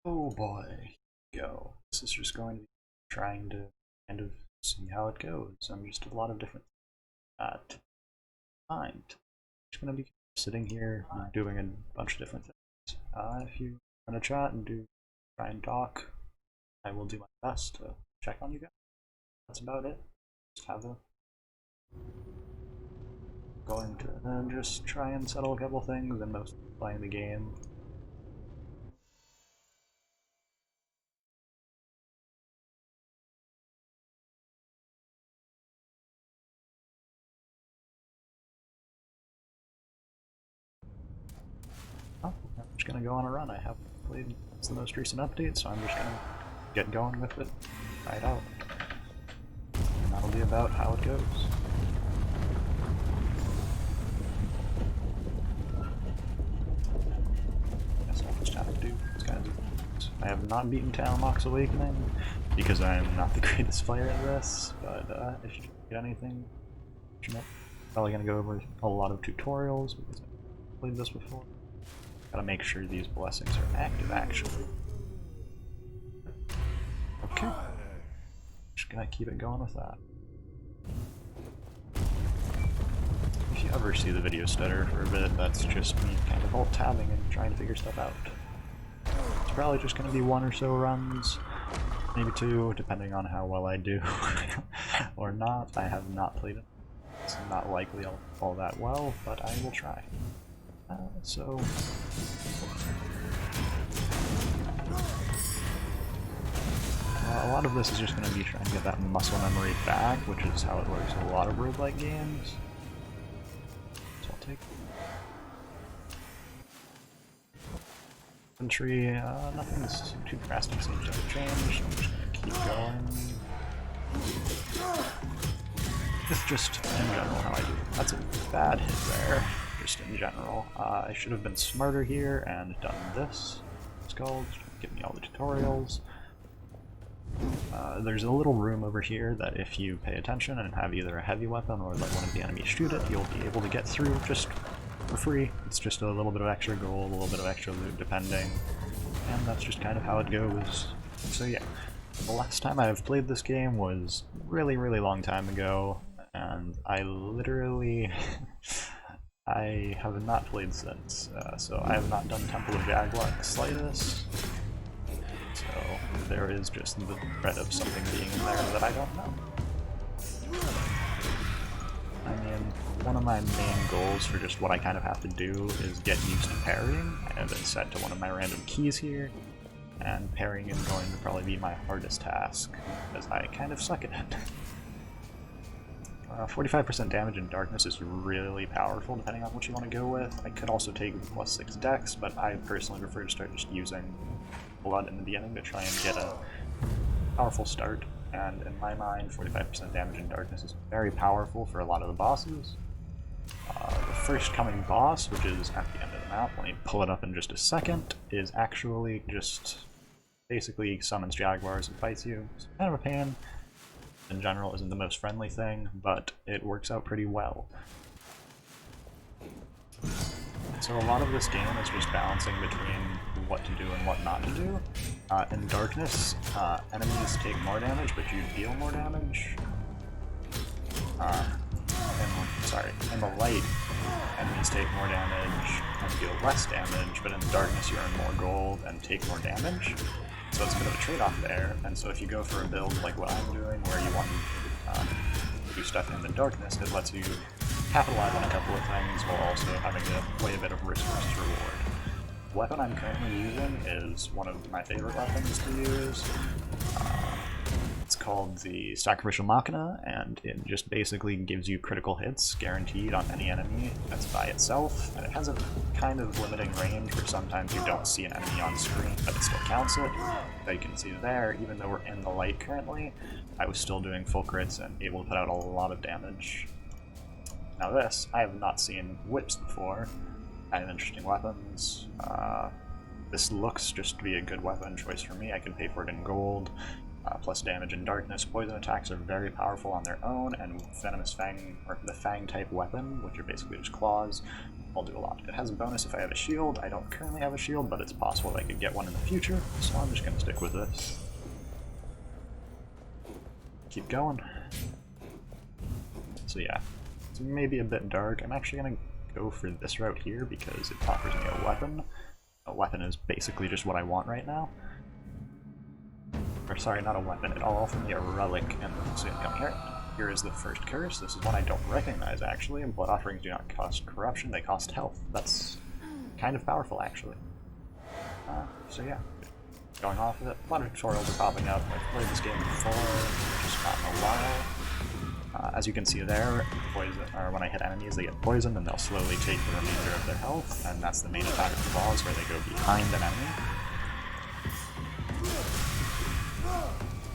Oh boy, go. This is just going to be trying to kind of see how it goes. I'm just a lot of different to find. Just going to be sitting here doing a bunch of different things. If you want to chat and try and talk, I will do my best to check on you guys. That's about it. Just have a going to just try and settle a couple things and mostly playing the game. Oh, I'm just gonna go on a run. I haven't played it's the most recent update, so I'm just gonna get going with it, try it out. And that'll be about how it goes. Guess I'll just have to do these kinds of things. I have not beaten Talonmox Awakening because I'm not the greatest player at this, but if you get anything, I'm probably gonna go over a lot of tutorials because I've played this before. Gotta make sure these blessings are active, actually. Okay. Just gonna keep it going with that. If you ever see the video stutter for a bit, that's just me kind of alt-tabbing and trying to figure stuff out. It's probably just gonna be one or so runs, maybe two, depending on how well I do or not. I have not played it. It's not likely all that well, but I will try. So a lot of this is just going to be trying to get that muscle memory back, which is how it works in a lot of roguelike games. So I'll take infantry. Nothing's too drastic seems to have changed. I'm just going to keep going. It's just in general how I do. That's a bad hit there. Just in general. I should have been smarter here and done this. It's called. Give me all the tutorials. There's a little room over here that if you pay attention and have either a heavy weapon or let one of the enemies shoot it, you'll be able to get through just for free. It's just a little bit of extra gold, a little bit of extra loot depending, and that's just kind of how it goes. So yeah, the last time I've played this game was really long time ago, and I literally I have not played since, so I have not done Temple of Jaguar in the slightest. So there is just the threat of something being in there that I don't know. I mean, one of my main goals for just what I kind of have to do is get used to parrying. I have it set to one of my random keys here, and parrying is going to probably be my hardest task, because I kind of suck at it. 45% damage in darkness is really powerful depending on what you want to go with. I could also take +6 dex, but I personally prefer to start just using blood in the beginning to try and get a powerful start. And in my mind, 45% damage in darkness is very powerful for a lot of the bosses. The first coming boss, which is at the end of the map, let me pull it up in just a second, is actually just basically summons Jaguars and fights you. It's kind of a pain. In general isn't the most friendly thing, but it works out pretty well. So a lot of this game is just balancing between what to do and what not to do. In darkness, enemies take more damage, but you deal more damage. In the light, enemies take more damage and deal less damage, but in the darkness you earn more gold and take more damage. So it's a bit of a trade-off there, and so if you go for a build like what I'm doing, where you want to do stuff in the darkness, it lets you capitalize on a couple of things while also having to weigh a bit of risk versus reward. The weapon I'm currently using is one of my favorite weapons to use. It's called the Sacrificial Machina, and it just basically gives you critical hits guaranteed on any enemy that's by itself, and it has a kind of limiting range where sometimes you don't see an enemy on screen, but it still counts it. But you can see there, even though we're in the light currently, I was still doing full crits and able to put out a lot of damage. Now this, I have not seen whips before. Kind of interesting weapons. This looks just to be a good weapon choice for me. I could pay for it in gold. Plus damage in darkness. Poison attacks are very powerful on their own, and Venomous Fang, or the Fang type weapon, which are basically just claws, I'll do a lot. It has a bonus if I have a shield. I don't currently have a shield, but it's possible that I could get one in the future, so I'm just going to stick with this. Keep going. So yeah, it's maybe a bit dark. I'm actually going to go for this route here because it offers me a weapon. A weapon is basically just what I want right now. Or sorry, not a weapon. It'll offer me a relic in the soon come here. Here is the first curse. This is one I don't recognize actually. Blood offerings do not cost corruption, they cost health. That's kind of powerful actually. So yeah, going off of it. A lot of tutorials are popping up. I've played this game before, just not in a while. As you can see there, poison, or when I hit enemies they get poisoned and they'll slowly take the remainder of their health, and that's the main attack of the boss where they go behind an enemy.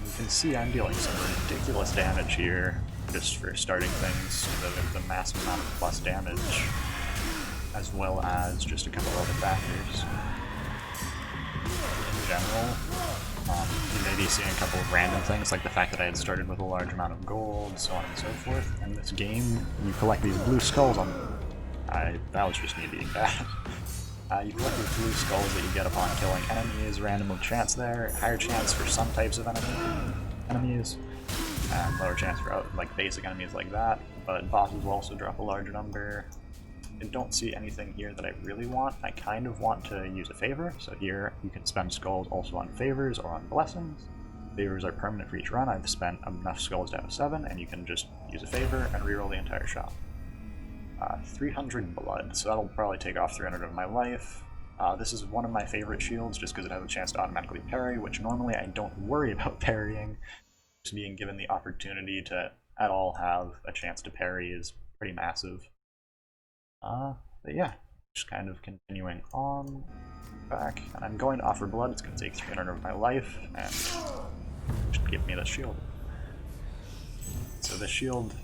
You can see I'm dealing some ridiculous damage here, just for starting things. There's a massive amount of plus damage, as well as just a couple other factors. In general, you may be seeing a couple of random things, like the fact that I had started with a large amount of gold, so on and so forth. In this game, you collect these blue skulls on... that was just me being bad. You collect these blue skulls that you get upon killing enemies, random chance there, higher chance for some types of enemies, and lower chance for like basic enemies like that, but bosses will also drop a large number. I don't see anything here that I really want. I kind of want to use a favor, so here you can spend skulls also on favors or on blessings. Favors are permanent for each run. I've spent enough skulls to have 7, and you can just use a favor and reroll the entire shot. 300 blood, so that'll probably take off 300 of my life. This is one of my favorite shields just because it has a chance to automatically parry, which normally I don't worry about parrying. Just being given the opportunity to at all have a chance to parry is pretty massive. But yeah, just kind of continuing on back, and I'm going to offer blood. It's going to take 300 of my life, and just give me the shield. So the shield,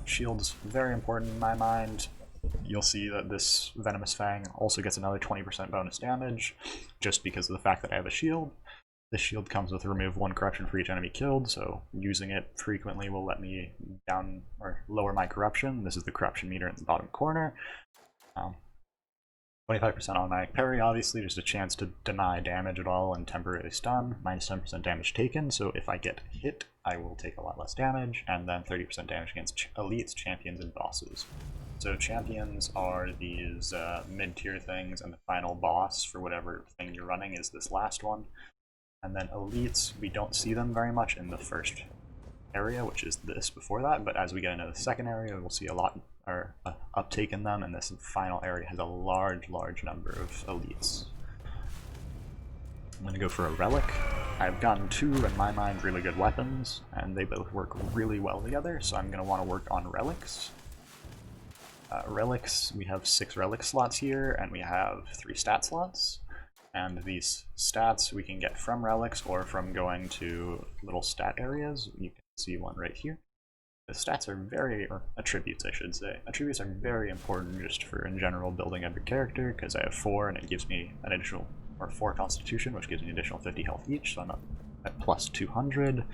shield's very important in my mind. You'll see that this Venomous Fang also gets another 20% bonus damage, just because of the fact that I have a shield. This shield comes with remove 1 corruption for each enemy killed, so using it frequently will let me down or lower my corruption. This is the corruption meter in the bottom corner. 25% automatic parry, obviously, just a chance to deny damage at all and temporarily stun. Minus 10% damage taken, so if I get hit, I will take a lot less damage, and then 30% damage against elites, champions, and bosses. So champions are these mid-tier things, and the final boss for whatever thing you're running is this last one. And then elites, we don't see them very much in the first area, which is this before that, but as we get into the second area, we'll see a lot or uptake in them, and this final area has a large number of elites. I'm going to go for a relic. I've gotten 2, in my mind, really good weapons, and they both work really well together, so I'm going to want to work on relics. Relics, we have 6 relic slots here, and we have 3 stat slots. And these stats we can get from relics or from going to little stat areas. You can see one right here. The stats are or attributes I should say. Attributes are very important just for, in general, building up your character, because I have 4 and it gives me an additional, or 4 constitution, which gives me additional 50 health each, so I'm up at plus 200.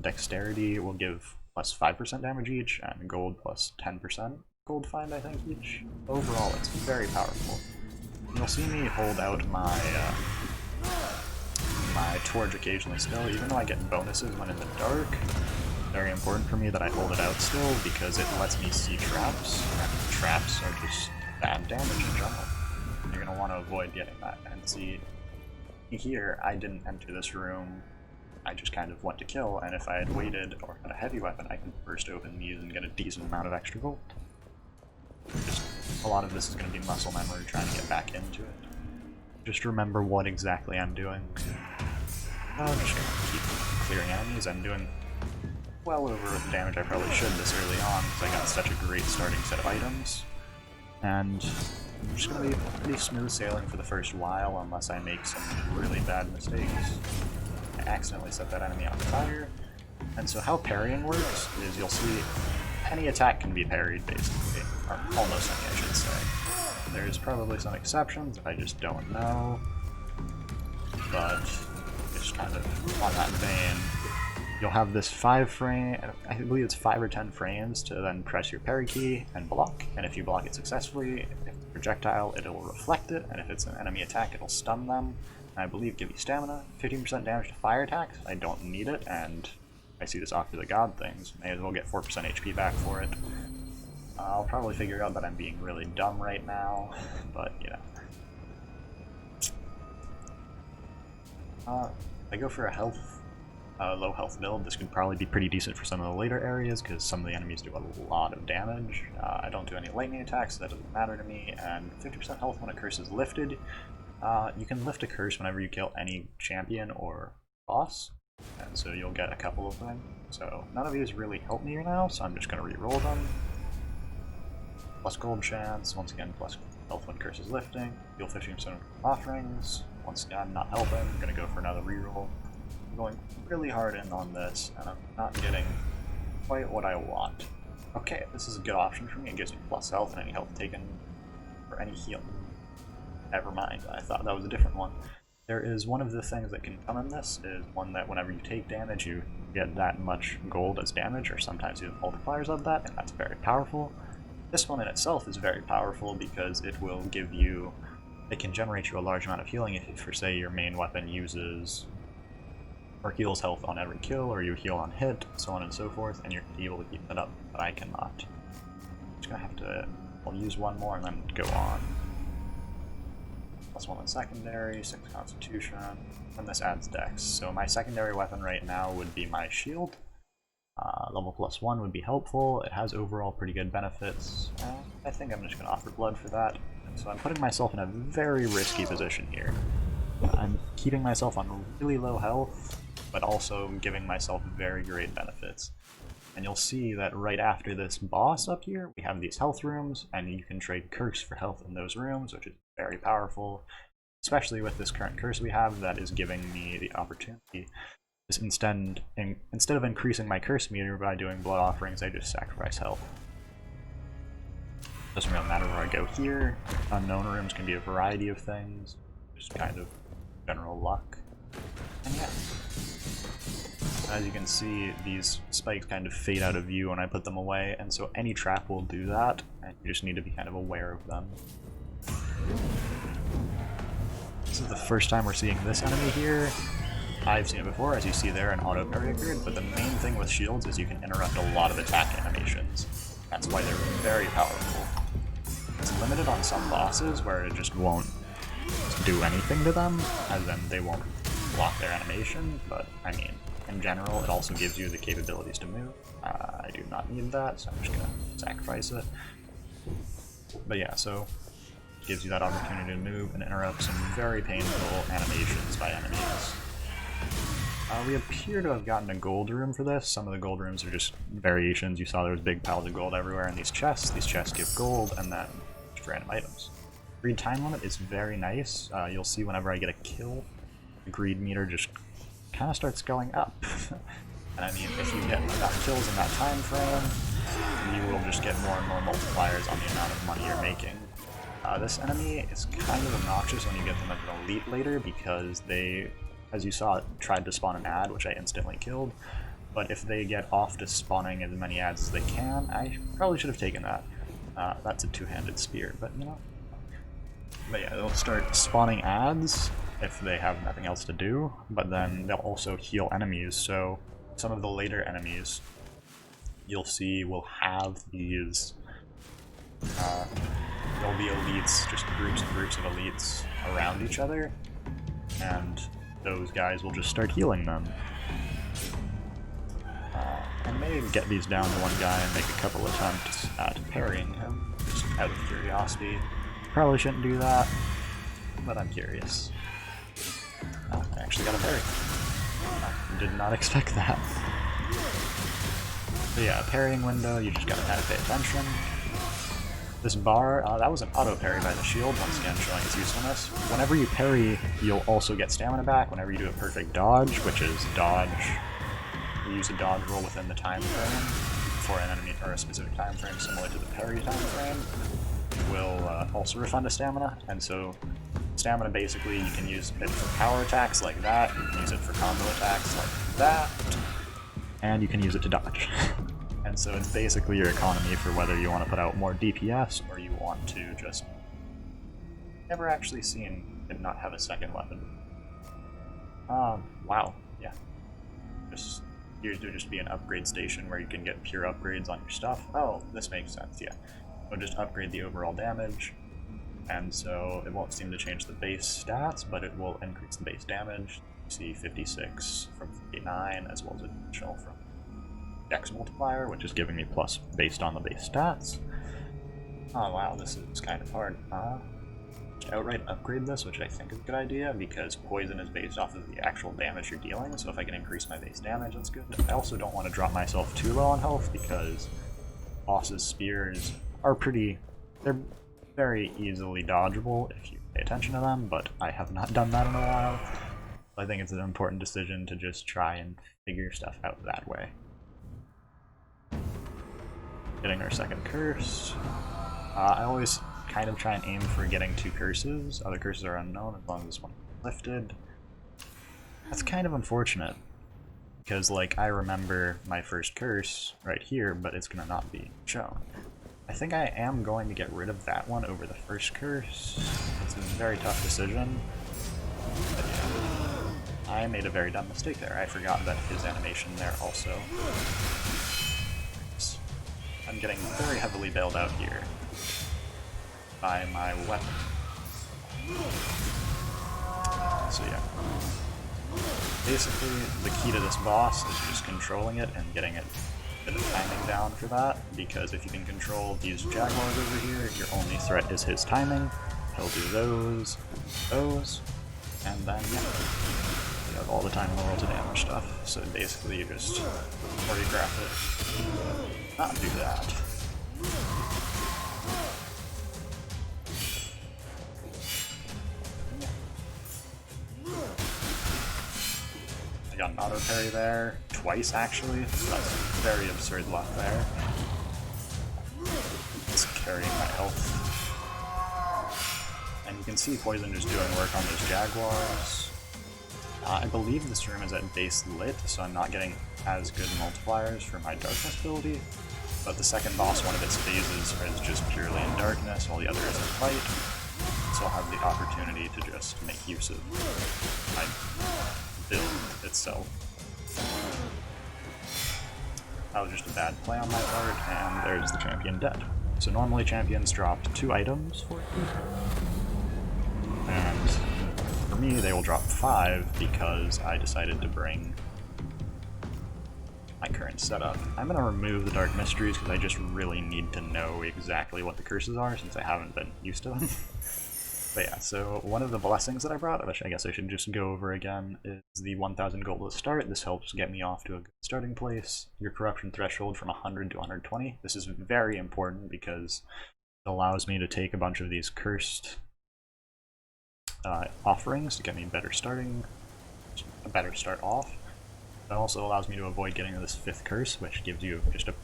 Dexterity will give plus 5% damage each, and gold plus 10% gold find, I think, each. Overall, it's very powerful. You'll see me hold out my my torch occasionally still, even though I get bonuses when in the dark. Very important for me that I hold it out still, because it lets me see traps, and traps are just bad damage in general. You're going to want to avoid getting that. And see, here, I didn't enter this room, I just kind of went to kill, and if I had waited or had a heavy weapon, I can burst open these and get a decent amount of extra gold. Just a lot of this is going to be muscle memory, trying to get back into it. Just remember what exactly I'm doing. I'm just going to keep clearing enemies. I'm doing well over the damage I probably should this early on, because I got such a great starting set of items. And I'm just going to be pretty smooth sailing for the first while, unless I make some really bad mistakes. I accidentally set that enemy on fire. And so how parrying works is you'll see any attack can be parried, basically. Or almost any, I should say. There's probably some exceptions I just don't know. But just kind of on that vein, you'll have this 5 frame, I believe it's 5 or 10 frames to then press your parry key and block, and if you block it successfully, if it's a projectile, it'll reflect it, and if it's an enemy attack, it'll stun them, and I believe give you stamina, 15% damage to fire attacks. I don't need it, and I see this off to the god things, may as well get 4% HP back for it. I'll probably figure out that I'm being really dumb right now, but you know. If I go for a low health build, this could probably be pretty decent for some of the later areas, because some of the enemies do a lot of damage. I don't do any lightning attacks, so that doesn't matter to me, and 50% health when a curse is lifted. You can lift a curse whenever you kill any champion or boss, and so you'll get a couple of them. So none of these really help me right now, so I'm just going to re-roll them. Plus gold chance, once again plus health when curse is lifting, heal 15% offerings. Once again, not helping, I'm going to go for another reroll. I'm going really hard in on this, and I'm not getting quite what I want. Okay, this is a good option for me. It gives me plus health and any health taken for any heal. Never mind, I thought that was a different one. There is one of the things that can come in this, is one that whenever you take damage, you get that much gold as damage, or sometimes you have multipliers of that, and that's very powerful. This one in itself is very powerful because it will give you, it can generate you a large amount of healing if, for say, your main weapon uses or heals health on every kill, or you heal on hit, so on and so forth, and you're able to keep that up, but I cannot. I'm just gonna have to, I'll use one more and then go on. Plus 1 on secondary, 6 constitution, and this adds dex. So my secondary weapon right now would be my shield. Level plus 1 would be helpful. It has overall pretty good benefits. I think I'm just going to offer blood for that. So I'm putting myself in a very risky position here. I'm keeping myself on really low health, but also giving myself very great benefits. And you'll see that right after this boss up here, we have these health rooms, and you can trade curse for health in those rooms, which is very powerful, especially with this current curse we have that is giving me the opportunity. Instead of increasing my curse meter by doing blood offerings, I just sacrifice health. Doesn't really matter where I go here. Unknown rooms can be a variety of things, just kind of general luck. And yeah. As you can see, these spikes kind of fade out of view when I put them away, and so any trap will do that, and you just need to be kind of aware of them. This is the first time we're seeing this enemy here. I've seen it before, as you see there, an auto parry occurred, but the main thing with shields is you can interrupt a lot of attack animations. That's why they're very powerful. It's limited on some bosses where it just won't do anything to them, as in they won't block their animation, but I mean, in general, it also gives you the capabilities to move. I do not need that, so I'm just gonna sacrifice it. But yeah, so it gives you that opportunity to move and interrupt some very painful animations by enemies. We appear to have gotten a gold room for this. Some of the gold rooms are just variations. You saw there was big piles of gold everywhere in these chests. These chests give gold, and then random items. Greed time limit is very nice. You'll see whenever I get a kill, the greed meter just kind of starts going up. And I mean, if you get enough kills in that time frame, you will just get more and more multipliers on the amount of money you're making. This enemy is kind of obnoxious when you get them as an elite later, because they, as you saw, tried to spawn an ad, which I instantly killed. But if they get off to spawning as many ads as they can, I probably should have taken that. That's a two-handed spear, but you know. But yeah, they'll start spawning ads if they have nothing else to do, but then they'll also heal enemies, so some of the later enemies you'll see will have these, there'll be elites, just groups and groups of elites around each other, and those guys will just start healing them. I may get these down to one guy and make a couple attempts at parrying him, just out of curiosity. Probably shouldn't do that, but I'm curious. Oh, I actually got a parry. I did not expect that. But yeah, parrying window, you just gotta kind of pay attention. This bar, that was an auto parry by the shield, once again showing its usefulness. Whenever you parry, you'll also get stamina back whenever you do a perfect dodge, which is dodge. You use a dodge roll within the time frame for an enemy, or a specific time frame similar to the parry time frame, will also refund a stamina, and so stamina basically you can use it for power attacks like that, you can use it for combo attacks like that, and you can use it to dodge. And so it's basically your economy for whether you want to put out more DPS or you want to just... Never actually seen it not have a second weapon. Wow, yeah. Here's to just be an upgrade station where you can get pure upgrades on your stuff. Oh, this makes sense, yeah. We'll just upgrade the overall damage, and so it won't seem to change the base stats, but it will increase the base damage. You see 56 from 59, as well as additional from Dex multiplier, which is giving me plus based on the base stats. Oh wow, this is kind of hard. Outright upgrade this, which I think is a good idea, because poison is based off of the actual damage you're dealing, so if I can increase my base damage, that's good. I also don't want to drop myself too low on health, because boss's spears are they're very easily dodgeable if you pay attention to them, but I have not done that in a while. I think it's an important decision to just try and figure stuff out that way. Getting our second curse. I always kind of try and aim for getting 2 curses. Other curses are unknown as long as this one is lifted. That's kind of unfortunate, because like I remember my first curse right here, but it's gonna not be shown. I think I am going to get rid of that one over the first curse. It's a very tough decision. But yeah, I made a very dumb mistake there. I forgot that his animation there also. I'm getting very heavily bailed out here by my weapon. So yeah. Basically, the key to this boss is just controlling it and getting it a bit of timing down for that, because if you can control these Jaguars over here, your only threat is his timing. He'll do those, and then yeah, you have all the time in the world to damage stuff. So basically you just choreograph it, not do that. I got an auto parry there, twice actually, so that's very absurd luck there. It's carrying my health. And you can see poison just doing work on those Jaguars. I believe this room is at base lit, so I'm not getting as good multipliers for my darkness ability. But the second boss, one of its phases is just purely in darkness, while the other is in light. So I'll have the opportunity to just make use of my build itself. That was just a bad play on my part, and there's the champion dead. So normally champions drop 2 items for you, and for me they will drop 5 because I decided to bring my current setup. I'm going to remove the Dark Mysteries because I just really need to know exactly what the curses are since I haven't been used to them. But yeah, so one of the blessings that I brought, which I guess I should just go over again, is the 1000 gold to start. This helps get me off to a good starting place. Your corruption threshold from 100 to 120. This is very important because it allows me to take a bunch of these cursed offerings to get me a better start off. It also allows me to avoid getting this 5th curse, which gives you just a...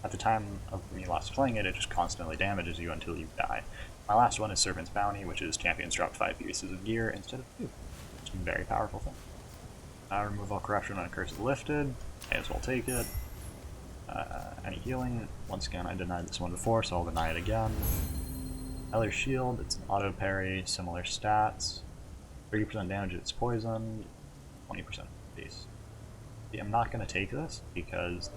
At the time of me last playing it, it just constantly damages you until you die. My last one is Serpent's Bounty, which is champions drop 5 pieces of gear instead of 2. It's a very powerful thing. Remove all corruption when a curse is lifted. May as well take it. Any healing. Once again, I denied this one before, so I'll deny it again. Eller's Shield, it's an auto parry, similar stats. 30% damage it's poison, 20% base. I'm not going to take this because the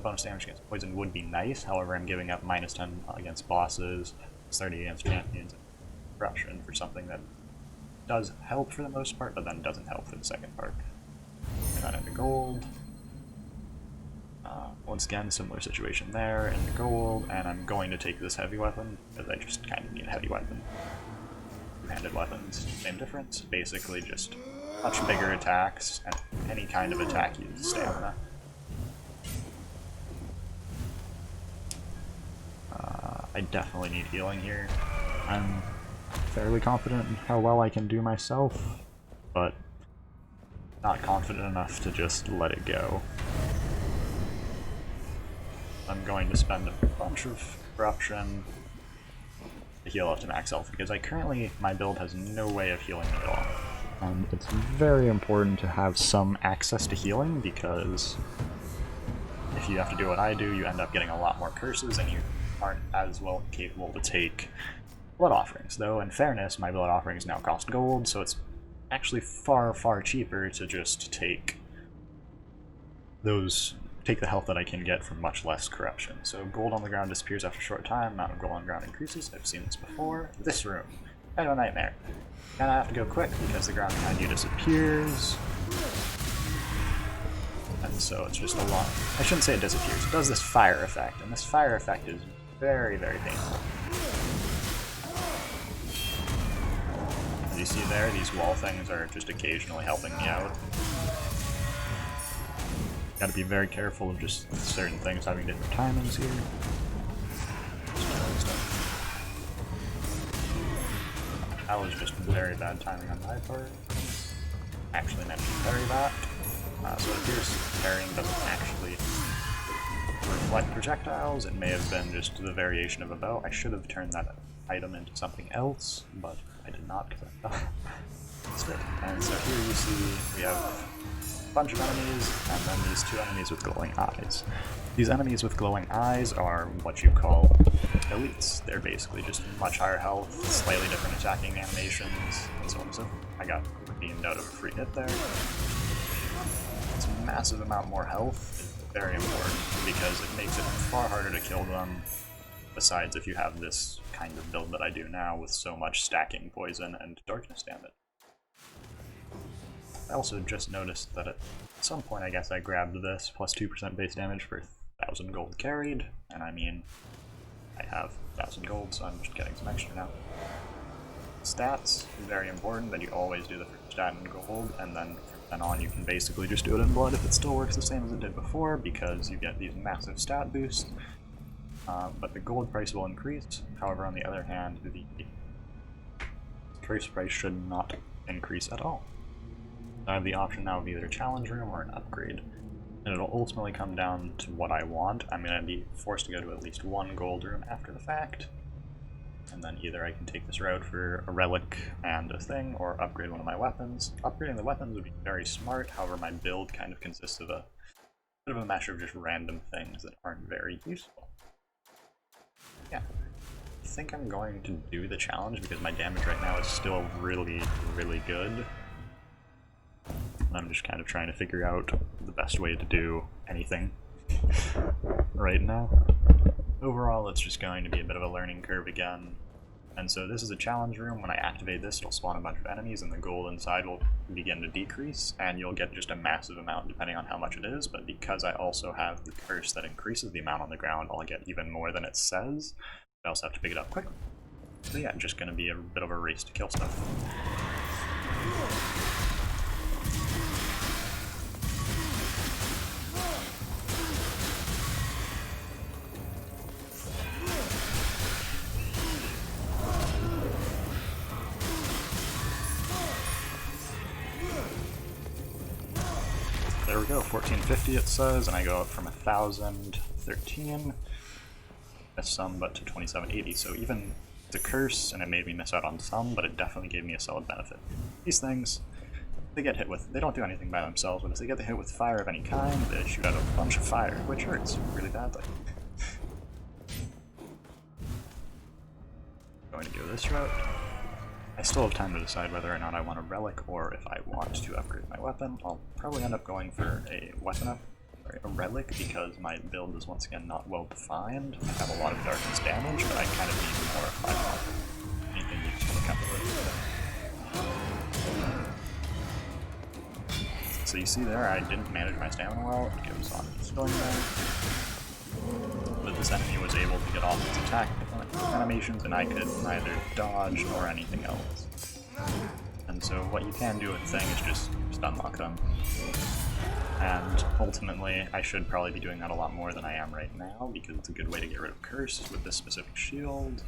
bonus damage against poison would be nice, however I'm giving up -10 against bosses, 30 against champions, and corruption for something that does help for the most part, but then doesn't help for the second part. Got into gold. Once again, similar situation there, into gold, and I'm going to take this heavy weapon, because I just kind of need a heavy weapon. Two-handed weapons, same difference, basically just much bigger attacks, and any kind of attack uses stamina. I definitely need healing here. I'm fairly confident in how well I can do myself, but not confident enough to just let it go. I'm going to spend a bunch of corruption to heal up to max health, because my build has no way of healing me at all. And it's very important to have some access to healing, because if you have to do what I do, you end up getting a lot more curses and you aren't as well capable to take blood offerings. Though, in fairness, my blood offerings now cost gold, so it's actually far, far cheaper to just take the health that I can get from much less corruption. So gold on the ground disappears after a short time, amount of gold on the ground increases. I've seen this before. This room, kind of a nightmare. And I have to go quick because the ground behind you disappears. And so it's just a lot. I shouldn't say it disappears. It does this fire effect, and this fire effect is very, very painful. As you see there, these wall things are just occasionally helping me out. Gotta be very careful of just certain things having different timings here. That was just very bad timing on my part. Actually meant to parry that. So it appears parrying doesn't actually reflect projectiles. It may have been just the variation of a bow. I should have turned that item into something else, but I did not because I thought instead. And so here you see we have bunch of enemies, and then these two enemies with glowing eyes. These enemies with glowing eyes are what you call elites. They're basically just much higher health, slightly different attacking animations, and so on and so forth. I got beamed out of a free hit there. It's a massive amount more health. It's very important because it makes it far harder to kill them, besides if you have this kind of build that I do now with so much stacking poison and darkness damage. I also just noticed that at some point I guess I grabbed this plus 2% base damage for 1,000 gold carried, and I mean, I have 1,000 gold, so I'm just getting some extra now. Stats, very important that you always do the first stat in gold, and then from then on you can basically just do it in blood if it still works the same as it did before, because you get these massive stat boosts. But the gold price will increase. However, on the other hand, the curse price should not increase at all. I have the option now of either a challenge room or an upgrade, and it'll ultimately come down to what I want. I'm going to be forced to go to at least one gold room after the fact, and then either I can take this route for a relic and a thing, or upgrade one of my weapons. Upgrading the weapons would be very smart, however my build kind of consists of a bit of a mesh of just random things that aren't very useful. Yeah. I think I'm going to do the challenge because my damage right now is still really, really good. I'm just kind of trying to figure out the best way to do anything right now. Overall, it's just going to be a bit of a learning curve again. And so this is a challenge room. When I activate this, it'll spawn a bunch of enemies and the gold inside will begin to decrease, and you'll get just a massive amount depending on how much it is, but because I also have the curse that increases the amount on the ground, I'll get even more than it says. I also have to pick it up quickly. So yeah, just going to be a bit of a race to kill stuff. There we go, 1450 it says, and I go up from 1013, miss some, but to 2780, so even the curse, and it made me miss out on some, but it definitely gave me a solid benefit. These things, they get hit with, they don't do anything by themselves, but if they get hit with fire of any kind, they shoot out a bunch of fire, which hurts really badly. Going to go this route. I still have time to decide whether or not I want a relic or if I want to upgrade my weapon. I'll probably end up going for a weapon up, or a relic, because my build is once again not well defined. I have a lot of darkness damage, but I kind of need more if I want anything useful to come with. So you see there, I didn't manage my stamina well. It goes on healing there. But this enemy was able to get off its attack animations, and I could neither dodge nor anything else. And so what you can do with the thing is just unlock them. And ultimately, I should probably be doing that a lot more than I am right now, because it's a good way to get rid of curse with this specific shield.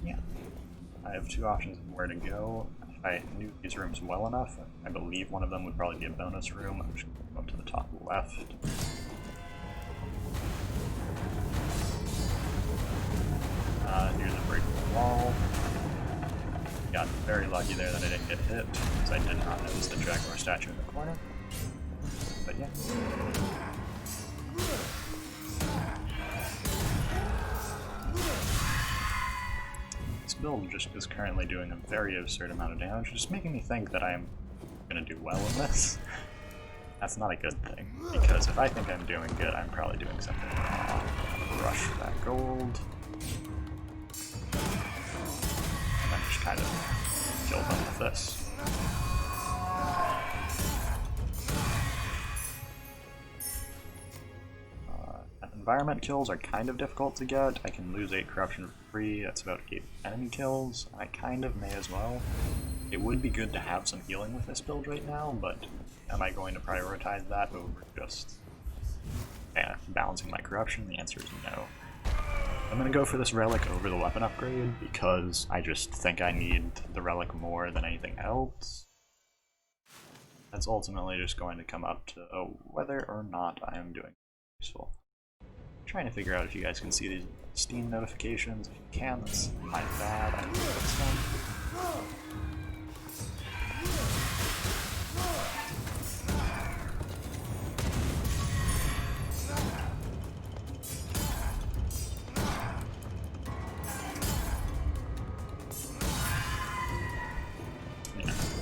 Yeah. I have two options of where to go. If I knew these rooms well enough, I believe one of them would probably be a bonus room. I'm just going to go up to the top left. Here's a break in the wall. got very lucky there that I didn't get hit, because I did not notice the Jaguar statue in the corner. But yeah. This build just is currently doing a very absurd amount of damage, just making me think that I'm going to do well in this. That's not a good thing, because if I think I'm doing good, I'm probably doing something wrong. Rush for that gold. And just kind of kill them with this. Environment kills are kind of difficult to get. I can lose 8 corruption for free, that's about 8 enemy kills, and I kind of may as well. It would be good to have some healing with this build right now, but am I going to prioritize that over just balancing my corruption? The answer is no. I'm going to go for this relic over the weapon upgrade because I just think I need the relic more than anything else. That's ultimately just going to come up to whether or not I am doing useful. I'm trying to figure out if you guys can see these Steam notifications. If you can, that's my bad. I can fix them.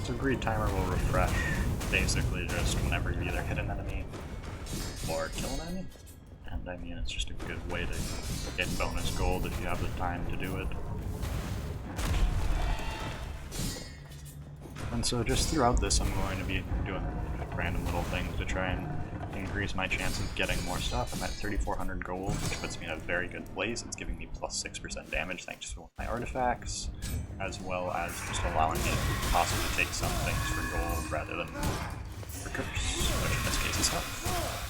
So greed timer will refresh basically just whenever you either hit an enemy or kill an enemy. And I mean, it's just a good way to get bonus gold if you have the time to do it. And so just throughout this I'm going to be doing random little things to try and increase my chance of getting more stuff. I'm at 3,400 gold, which puts me in a very good place. It's giving me plus 6% damage thanks to my artifacts, as well as just allowing me to possibly take some things for gold rather than for curse, which in this case is health.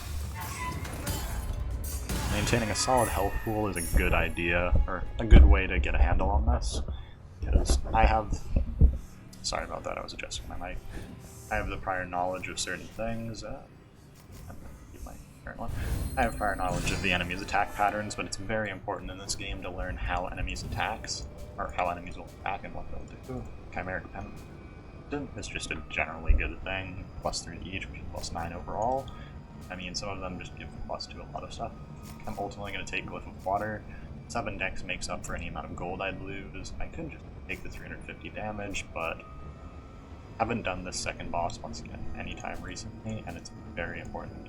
Maintaining a solid health pool is a good idea, or a good way to get a handle on this, because I have... Sorry about that, I was adjusting my mic. I have the prior knowledge of certain things. I have prior knowledge of the enemy's attack patterns, but it's very important in this game to learn how enemies attacks, or how enemies will attack and what they'll do. Chimeric Pendant is just a generally good thing, plus 3 to each, which is plus 9 overall. I mean, some of them just give plus to a lot of stuff. I'm ultimately going to take Glyph of Water. 7 dex makes up for any amount of gold I'd lose. I could just take the 350 damage, but I haven't done this second boss once again anytime recently, and it's very important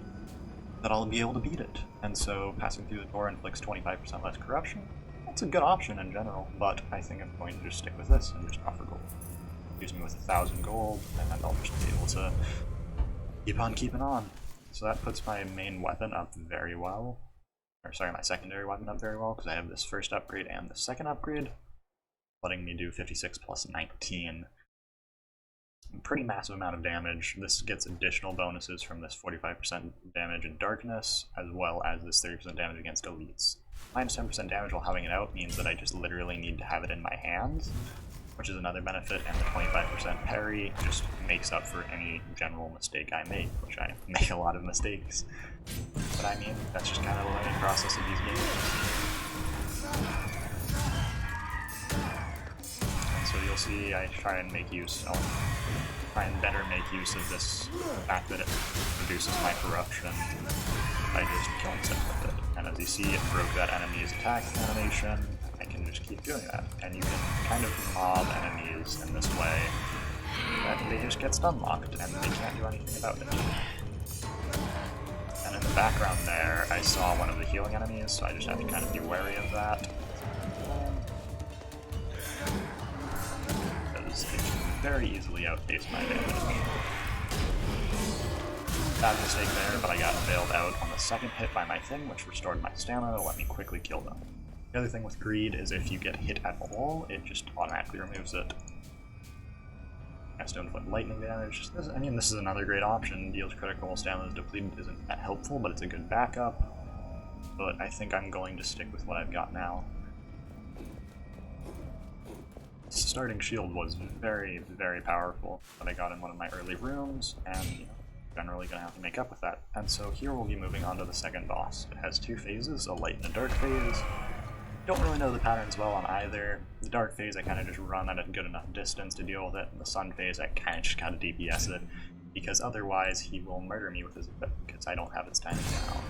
that I'll be able to beat it. And so passing through the door inflicts 25% less corruption. That's a good option in general, but I think I'm going to just stick with this and just offer gold. Use me with 1,000 gold, and then I'll just be able to keep on keeping on. So that puts my main weapon up very well. Or sorry, my secondary weapon up very well, because I have this first upgrade and the second upgrade, letting me do 56 plus 19. Pretty massive amount of damage. This gets additional bonuses from this 45% damage in darkness, as well as this 30% damage against elites. Minus 10% damage while having it out means that I just literally need to have it in my hands, which is another benefit, and the 25% parry just makes up for any general mistake I make, which I make a lot of mistakes. But I mean, that's just kind of the learning process of these games. And so you'll see I try and make use, try and better make use of this fact that it reduces my corruption by just killing stuff with it. And as you see, it broke that enemy's attack animation. I can just keep doing that. And you can kind of mob enemies in this way that they just get stun locked and they can't do anything about it. And in the background there, I saw one of the healing enemies, so I just have to kind of be wary of that. Because it can very easily outpace my damage. Bad mistake there, but I got bailed out on the second hit by my thing, which restored my stamina to let me quickly kill them. The other thing with greed is if you get hit at all, it just automatically removes it. Stone Flint lightning damage. I mean, this is another great option. Deals critical while stamina is depleted isn't that helpful, but it's a good backup. But I think I'm going to stick with what I've got now. Starting shield was very, very powerful that I got in one of my early rooms, and you know, generally gonna have to make up with that. And so here we'll be moving on to the second boss. It has 2 phases, a light and a dark phase. Don't really know the patterns well on either. The dark phase I kind of just run at a good enough distance to deal with it, and the sun phase I kind of just gotta DPS it, because otherwise he will murder me with his whip, because I don't have its timing down.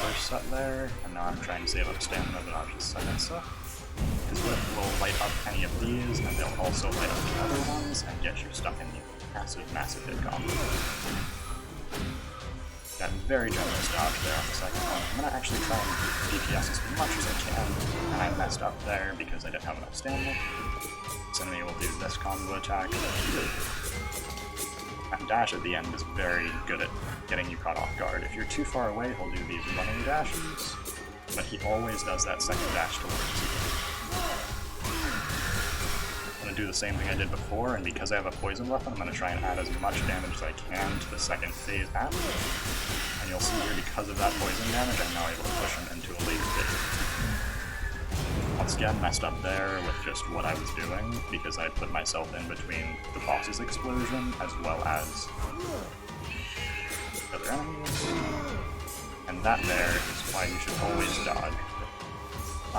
First set there, and now I'm trying to save up stamina, but I'll just second set. His whip will light up any of these, and they'll also light up the other ones, and get you stuck in the massive hit combo. Got very generous dodge there on the second one. I'm gonna actually try and DPS as much as I can, and I messed up there because I didn't have enough stamina. This enemy will do this combo attack. That dash at the end is very good at getting you caught off guard. If you're too far away, he'll do these running dashes, but he always does that second dash towards you. I'm going to do the same thing I did before, and because I have a poison weapon, I'm going to try and add as much damage as I can to the second phase after. And you'll see here, because of that poison damage, I'm now able to push him into a later phase. Once again, messed up there with just what I was doing, because I put myself in between the boss's explosion as well as other enemies. And that there is why you should always dodge.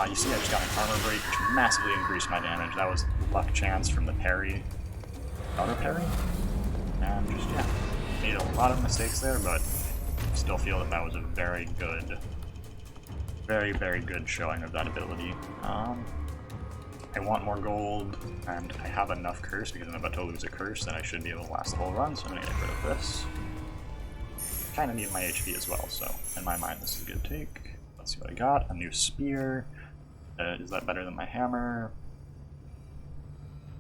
You see I just got an armor break, which massively increased my damage. That was luck chance from the parry. Auto parry? And just, yeah, made a lot of mistakes there, but still feel that that was a very good, very good showing of that ability. I want more gold, and I have enough curse because I'm about to lose a curse, and I should be able to last the whole run, so I'm going to get rid of this. Kind of need my HP as well, so in my mind this is a good take. Let's see what I got. A new spear. Is that better than my hammer?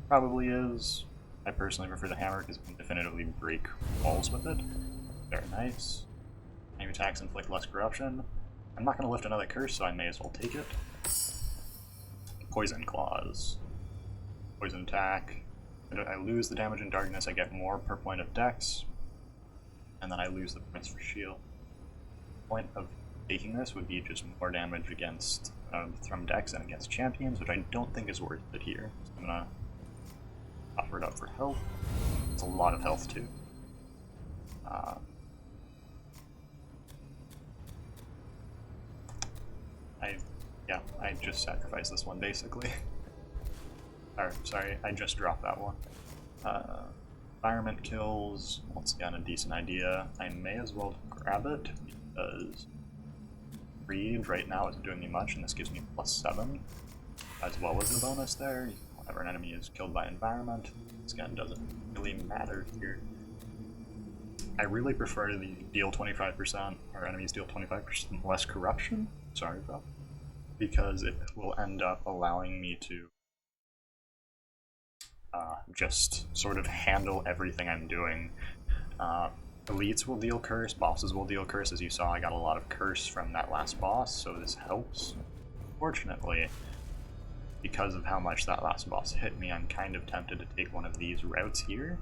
Probably is. I personally prefer the hammer because it can definitively break walls with it. Very nice. New attacks inflict less corruption. I'm not going to lift another curse, so I may as well take it. Poison claws. Poison attack. I lose the damage in darkness, I get more per point of dex, and then I lose the points for shield. The point of taking this would be just more damage against from dex and against champions, which I don't think is worth it here. So I'm gonna offer it up for health. It's a lot of health too. I just sacrificed this one basically. Or, sorry, I just dropped that one. Environment kills, once again a decent idea. I may as well grab it because Reed right now isn't doing me much, and this gives me +7, as well as the bonus there. Whenever an enemy is killed by environment, this again doesn't really matter here. I really prefer to deal 25%, or enemies deal 25% less corruption. Sorry, bro. Because it will end up allowing me to just sort of handle everything I'm doing. Elites will deal curse, bosses will deal curse. As you saw, I got a lot of curse from that last boss, so this helps. Fortunately, because of how much that last boss hit me, I'm kind of tempted to take one of these routes here.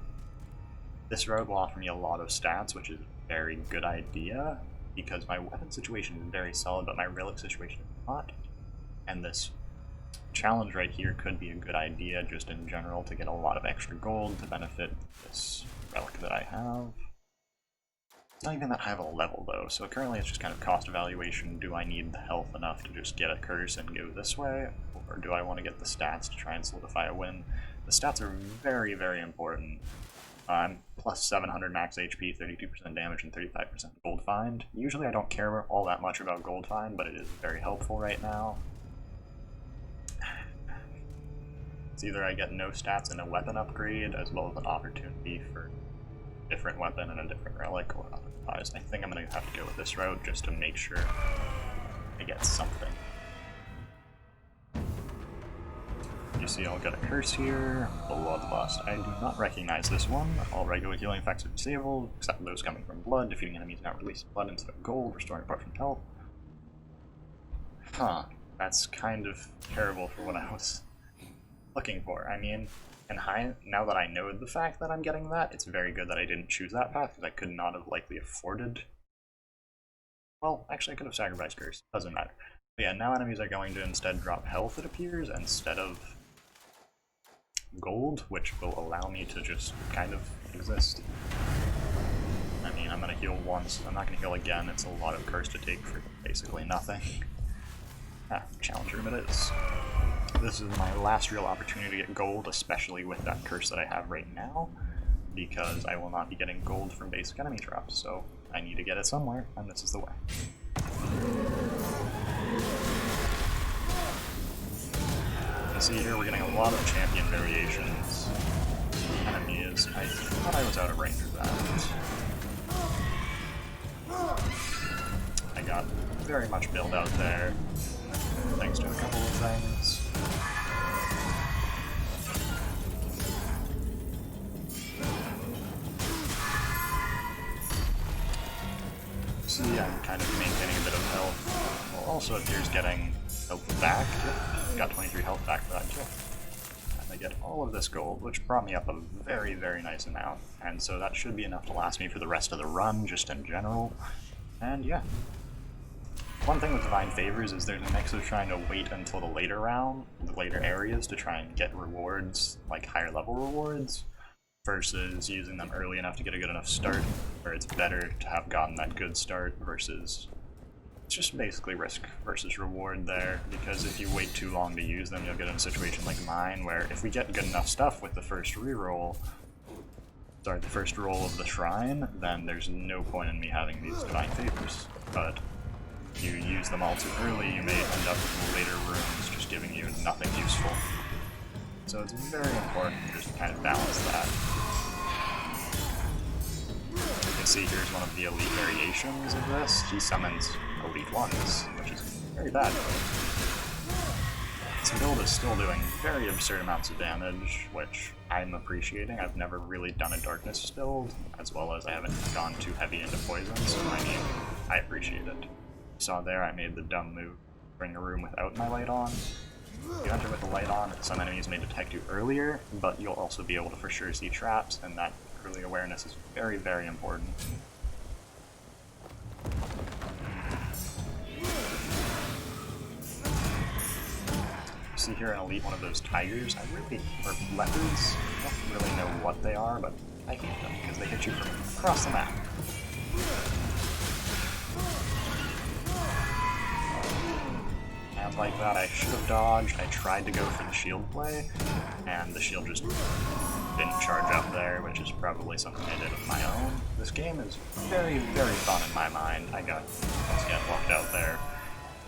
This route will offer me a lot of stats, which is a very good idea, because my weapon situation is very solid, but my relic situation is not. And this challenge right here could be a good idea just in general to get a lot of extra gold to benefit this relic that I have. It's not even that high of a level though, so currently it's just kind of cost evaluation. Do I need the health enough to just get a curse and go this way, or do I want to get the stats to try and solidify a win? The stats are very important. I'm plus 700 max HP, 32% damage, and 35% gold find. Usually I don't care all that much about gold find, but it is very helpful right now. It's either I get no stats and a weapon upgrade, as well as an opportunity for a different weapon and a different relic, or otherwise. I think I'm going to have to go with this route just to make sure I get something. You see I'll get a curse here, Bloodlust. I do not recognize this one. All regular healing effects are disabled, except those coming from blood. Defeating enemies now release blood instead of gold, restoring apart from health. Huh, that's kind of terrible for what I was looking for. I mean, now that I know the fact that I'm getting that, it's very good that I didn't choose that path, because I could not have likely afforded. Well, actually I could have sacrificed curse, doesn't matter. But yeah, now enemies are going to instead drop health, it appears, instead of gold, which will allow me to just kind of exist. mean, I'm going to heal once, I'm not going to heal again, it's a lot of curse to take for basically nothing. Challenge room it is. This is my last real opportunity to get gold, especially with that curse that I have right now, because I will not be getting gold from basic enemy drops, so I need to get it somewhere, and this is the way. You see here we're getting a lot of champion variations. Enemies, I thought I was out of range of that. I got very much build out there, thanks to a couple of things. See, I'm kind of maintaining a bit of health. Well, also appears getting health back. Yep, got 23 health back for that too. And I get all of this gold, which brought me up a very, very nice amount. And so that should be enough to last me for the rest of the run, just in general. And yeah. One thing with Divine Favors is there's a mix of trying to wait until the later round, the later areas, to try and get rewards, like higher level rewards, versus using them early enough to get a good enough start, where it's better to have gotten that good start versus... It's just basically risk versus reward there, because if you wait too long to use them, you'll get in a situation like mine, where if we get good enough stuff with the first reroll, the first roll of the shrine, then there's no point in me having these Divine Favors. But if you use them all too early, you may end up with later rooms just giving you nothing useful. So it's very important to just kind of balance that. You can see here's one of the elite variations of this. He summons elite ones, which is very bad. This build is still doing very absurd amounts of damage, which I'm appreciating. I've never really done a darkness build, as well as I haven't gone too heavy into poison, so I mean, I appreciate it. You saw there I made the dumb move, bring a room without my light on. If you enter with the light on, some enemies may detect you earlier, but you'll also be able to for sure see traps, and that early awareness is very, very important. See here an elite one of those tigers, or leopards, I don't really know what they are, but I hate them because they hit you from across the map. And like that, I should have dodged. I tried to go for the shield play, and the shield just didn't charge up there, which is probably something I did of my own. This game is very, very fun in my mind. I got, once again, locked out there.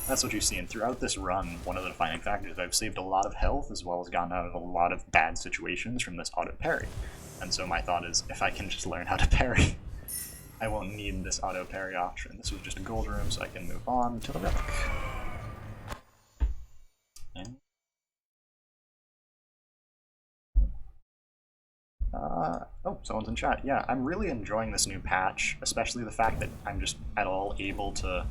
That's what you see, and throughout this run, one of the defining factors, I've saved a lot of health as well as gotten out of a lot of bad situations from this auto parry. And so my thought is, if I can just learn how to parry, I won't need this auto parry option. This was just a gold room, so I can move on to the relic. And oh, someone's in chat. Yeah, I'm really enjoying this new patch, especially the fact that I'm just at all able to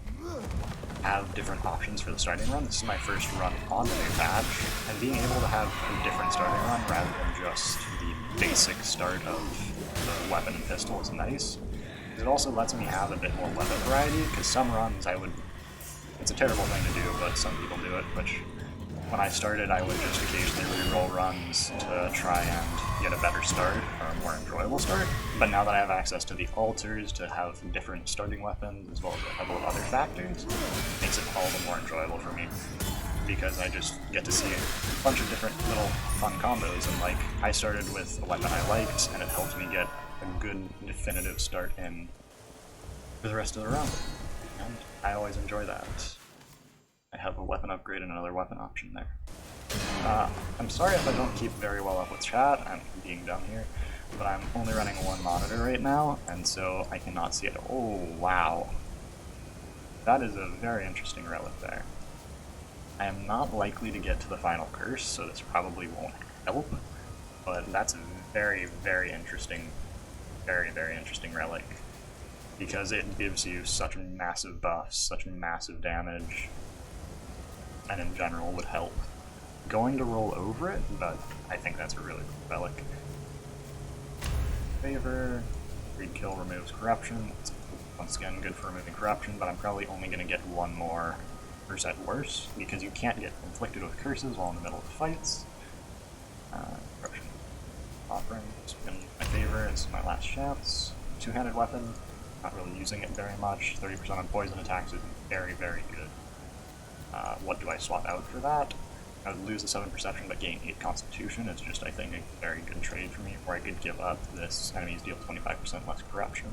have different options for the starting run. This is my first run on the new patch, and being able to have a different starting run rather than just the basic start of the weapon and pistol is nice. It also lets me have a bit more weapon variety, because some runs it's a terrible thing to do, but some people do it, which when I started I would just occasionally reroll runs to try and get a better start, or a more enjoyable start. But now that I have access to the altars to have different starting weapons as well as a couple of other factors, it makes it all the more enjoyable for me. Because I just get to see a bunch of different little fun combos, and like, I started with a weapon I liked, and it helped me get a good definitive start in for the rest of the run. And I always enjoy that. I have a weapon upgrade and another weapon option there. I'm sorry if I don't keep very well up with chat, I'm being dumb here, but I'm only running one monitor right now, and so I cannot see it. Oh, wow. That is a very interesting relic there. I am not likely to get to the final curse, so this probably won't help, but that's a very, very interesting relic, because it gives you such massive buffs, such massive damage, and in general would help. Going to roll over it, but I think that's a really cool relic. Favor, read kill removes corruption. It's once again good for removing corruption, but I'm probably only going to get one more curse at worst, because you can't get inflicted with curses while in the middle of fights. Corruption offering has been my favor, it's my last chance. Two-handed weapon, Not really using it very much. 30% on poison attacks is very, very good. What do I swap out for that? I would lose the 7 perception but gain 8 constitution. It's just, I think, a very good trade for me, or I could give up this enemies deal 25% less corruption.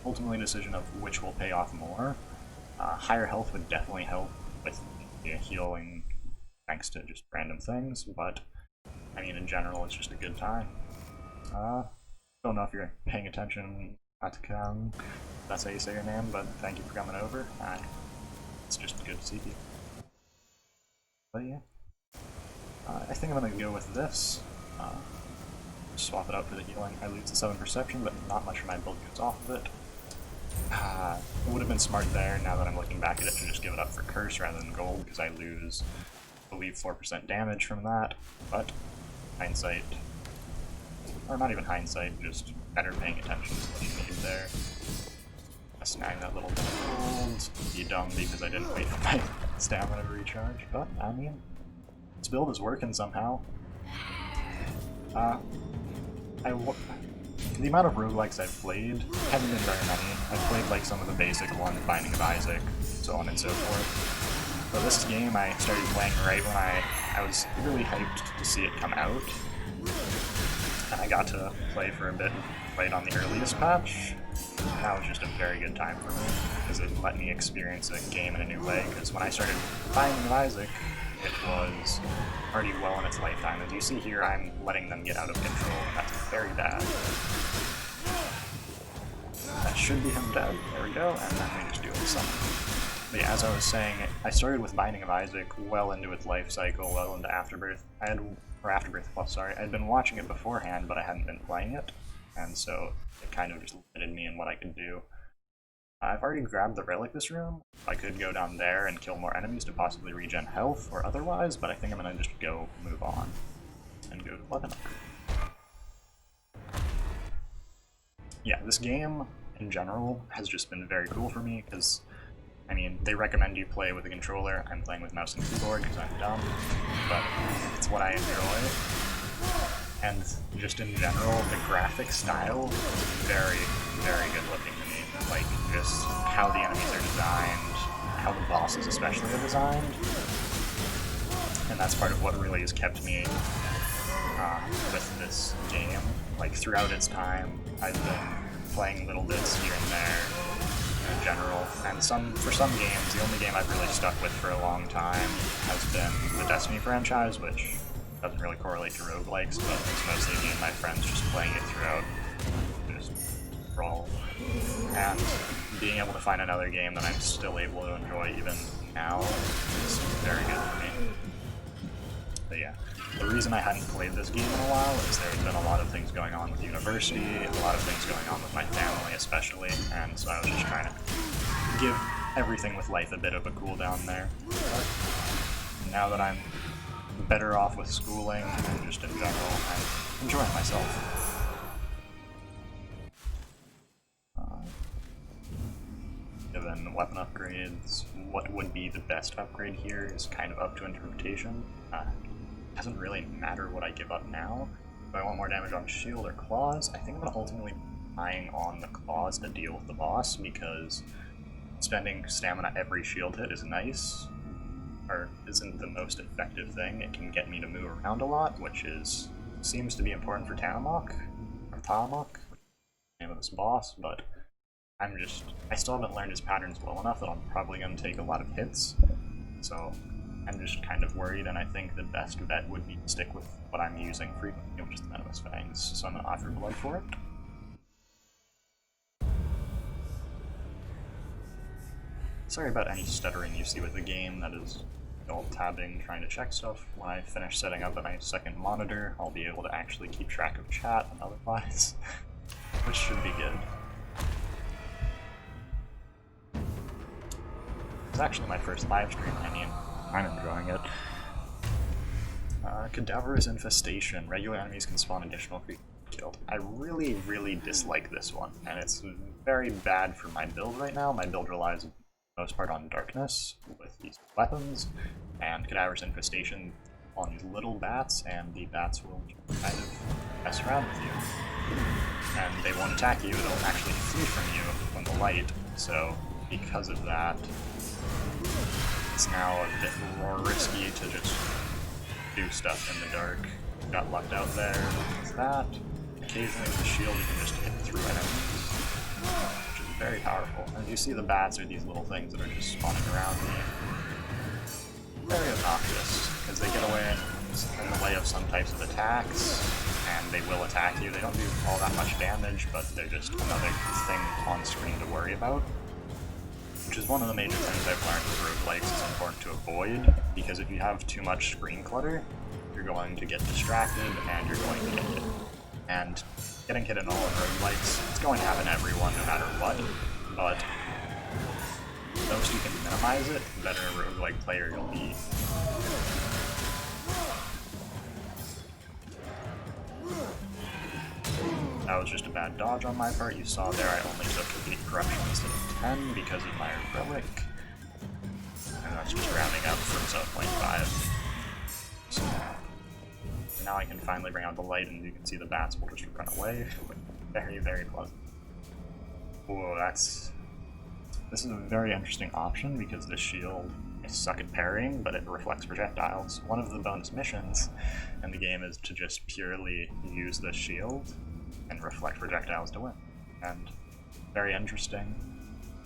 Ultimately, a decision of which will pay off more. Higher health would definitely help with healing thanks to just random things, but I mean, in general, it's just a good time. Don't know if you're paying attention, Atakang. That's how you say your name, but thank you for coming over. It's just good to see you. But yeah, I think I'm gonna go with this. Swap it out for the healing. I lose the 7 perception, but not much of my build goes off of it. It would have been smart there, now that I'm looking back at it, to just give it up for curse rather than gold, because I lose, I believe, 4% damage from that. But hindsight, or not even hindsight, just better paying attention to what you need there. I snag that little bit of gold. Be dumb because I didn't wait for my stamina to recharge, but I mean, this build is working somehow. The amount of roguelikes I've played haven't been very many. I've played like some of the basic ones, Binding of Isaac, so on and so forth. But this game I started playing right when I was really hyped to see it come out. And I got to play for a bit right on the earliest patch. That was just a very good time for me, because it let me experience a game in a new way, because when I started Binding of Isaac, it was already well in its lifetime. As you see here, I'm letting them get out of control, and that's very bad. That should be him dead. There we go, and then we just do a summon. But yeah, as I was saying, I started with Binding of Isaac well into its life cycle, well into Afterbirth. Afterbirth Plus, sorry. I'd been watching it beforehand, but I hadn't been playing it, and so it kind of just limited me in what I could do. I've already grabbed the relic this room. I could go down there and kill more enemies to possibly regen health or otherwise, but I think I'm gonna just go move on and go to weapon upgrade. Yeah, this game in general has just been very cool for me, because I mean, they recommend you play with a controller. I'm playing with mouse and keyboard because I'm dumb, but it's what I enjoy. And just in general, the graphic style is very, very good looking to me. Like, just how the enemies are designed, how the bosses especially are designed. And that's part of what really has kept me with this game. Like, throughout its time, I've been playing little bits here and there in general. And for some games, the only game I've really stuck with for a long time has been the Destiny franchise, which doesn't really correlate to roguelikes, but it's mostly me and my friends just playing it throughout, just brawl. And being able to find another game that I'm still able to enjoy even now is very good for me. But yeah, the reason I hadn't played this game in a while is there had been a lot of things going on with university, a lot of things going on with my family especially, and so I was just trying to give everything with life a bit of a cool down there. But now that I'm better off with schooling and just in general, I'm enjoying myself. Given weapon upgrades, what would be the best upgrade here is kind of up to interpretation. It doesn't really matter what I give up now. If I want more damage on shield or claws, I think I'm going to ultimately be relying on the claws to deal with the boss, because spending stamina every shield hit is nice, or isn't the most effective thing. It can get me to move around a lot, which seems to be important for Tahamok, or Tahamok, which is the name of this boss, but I still haven't learned his patterns well enough that I'm probably going to take a lot of hits, so I'm just kind of worried, and I think the best bet would be to stick with what I'm using frequently, which is the Venomous Fangs, so I'm going to offer blood for it. Sorry about any stuttering you see with the game. That is alt-tabbing, trying to check stuff. When I finish setting up my second monitor, I'll be able to actually keep track of chat and otherwise, which should be good. It's actually my first live stream. I mean, I'm enjoying it. Cadaverous Infestation. Regular enemies can spawn additional creatures killed. I really, really dislike this one, and it's very bad for my build right now. My build relies for the most part on darkness with these weapons, and Cadaverous Infestation on these little bats, and the bats will kind of mess around with you. And they won't attack you, they'll actually flee from you from the light, so because of that, it's now a bit more risky to just do stuff in the dark. Got lucked out there with that. Occasionally with the shield you can just hit through enemies, which is very powerful. And you see the bats are these little things that are just spawning around me. Very obnoxious, because they get away in the way of some types of attacks, and they will attack you. They don't do all that much damage, but they're just another thing on screen to worry about. Which is one of the major things I've learned with roguelikes is important to avoid, because if you have too much screen clutter, you're going to get distracted and you're going to get hit. And getting hit in all of roguelikes, it's going to happen to everyone no matter what, but the most you can minimize it, the better a roguelike player you'll be. That was just a bad dodge on my part. You saw there I only took 8 corruption instead of 10 because of my relic. And that's just rounding up from 7.5. So now I can finally bring out the light and you can see the bats will just run away. Very, very pleasant. Whoa, this is a very interesting option because the shield is suck at parrying, but it reflects projectiles. One of the bonus missions in the game is to just purely use the shield and reflect projectiles to win. And very interesting.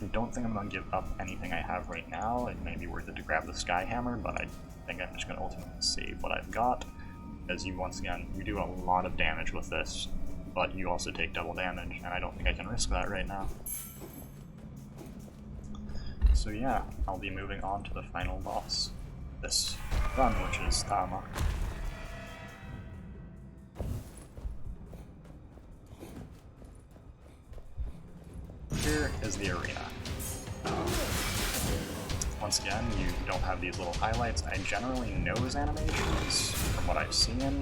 I don't think I'm going to give up anything I have right now. It may be worth it to grab the Sky Hammer, but I think I'm just going to ultimately save what I've got. As you, once again, you do a lot of damage with this, but you also take double damage, and I don't think I can risk that right now. So yeah, I'll be moving on to the final boss this run, which is Tama. Here is the arena. Once again, you don't have these little highlights. I generally know his animations from what I've seen,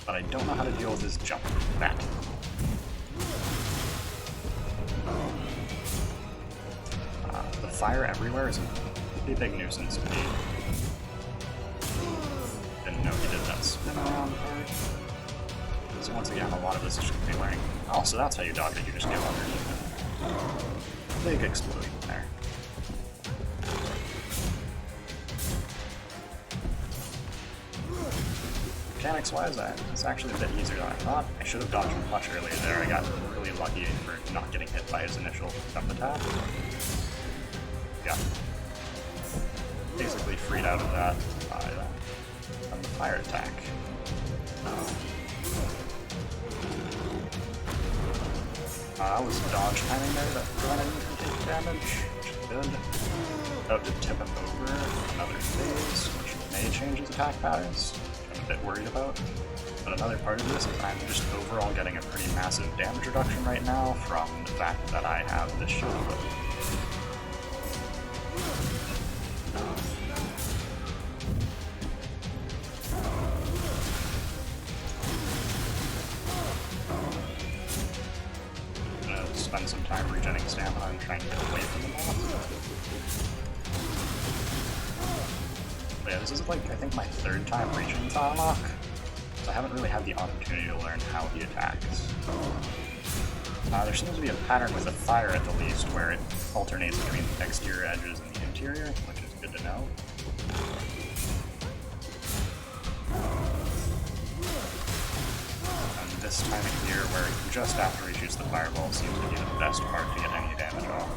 but I don't know how to deal with his jump. That. The fire everywhere is a pretty big nuisance to me. Didn't know he did that spin around part. So once again, a lot of this is just me wearing. Oh, so that's how you dodge it, you just go underneath it. Big explosion there. Mechanics-wise, it's actually a bit easier than I thought. I should have dodged much earlier there. I got really lucky for not getting hit by his initial jump attack. Yeah. Basically freed out of that by from the fire attack. I was dodge timing there that prevented me from taking damage, which is good. About to tip him over another phase, which may change his attack patterns, which I'm a bit worried about. But another part of this is I'm just overall getting a pretty massive damage reduction right now from the fact that I have this shield ability. Spend some time regenerating stamina and trying to get away from the boss. But yeah, this is like, I think, my 3rd time reaching Tarlock, so I haven't really had the opportunity to learn how he attacks. There seems to be a pattern with the fire at the least, where it alternates between the exterior edges and the interior, which is good to know. This timing here, where just after he shoots the fireball, seems to be the best part to get any damage off.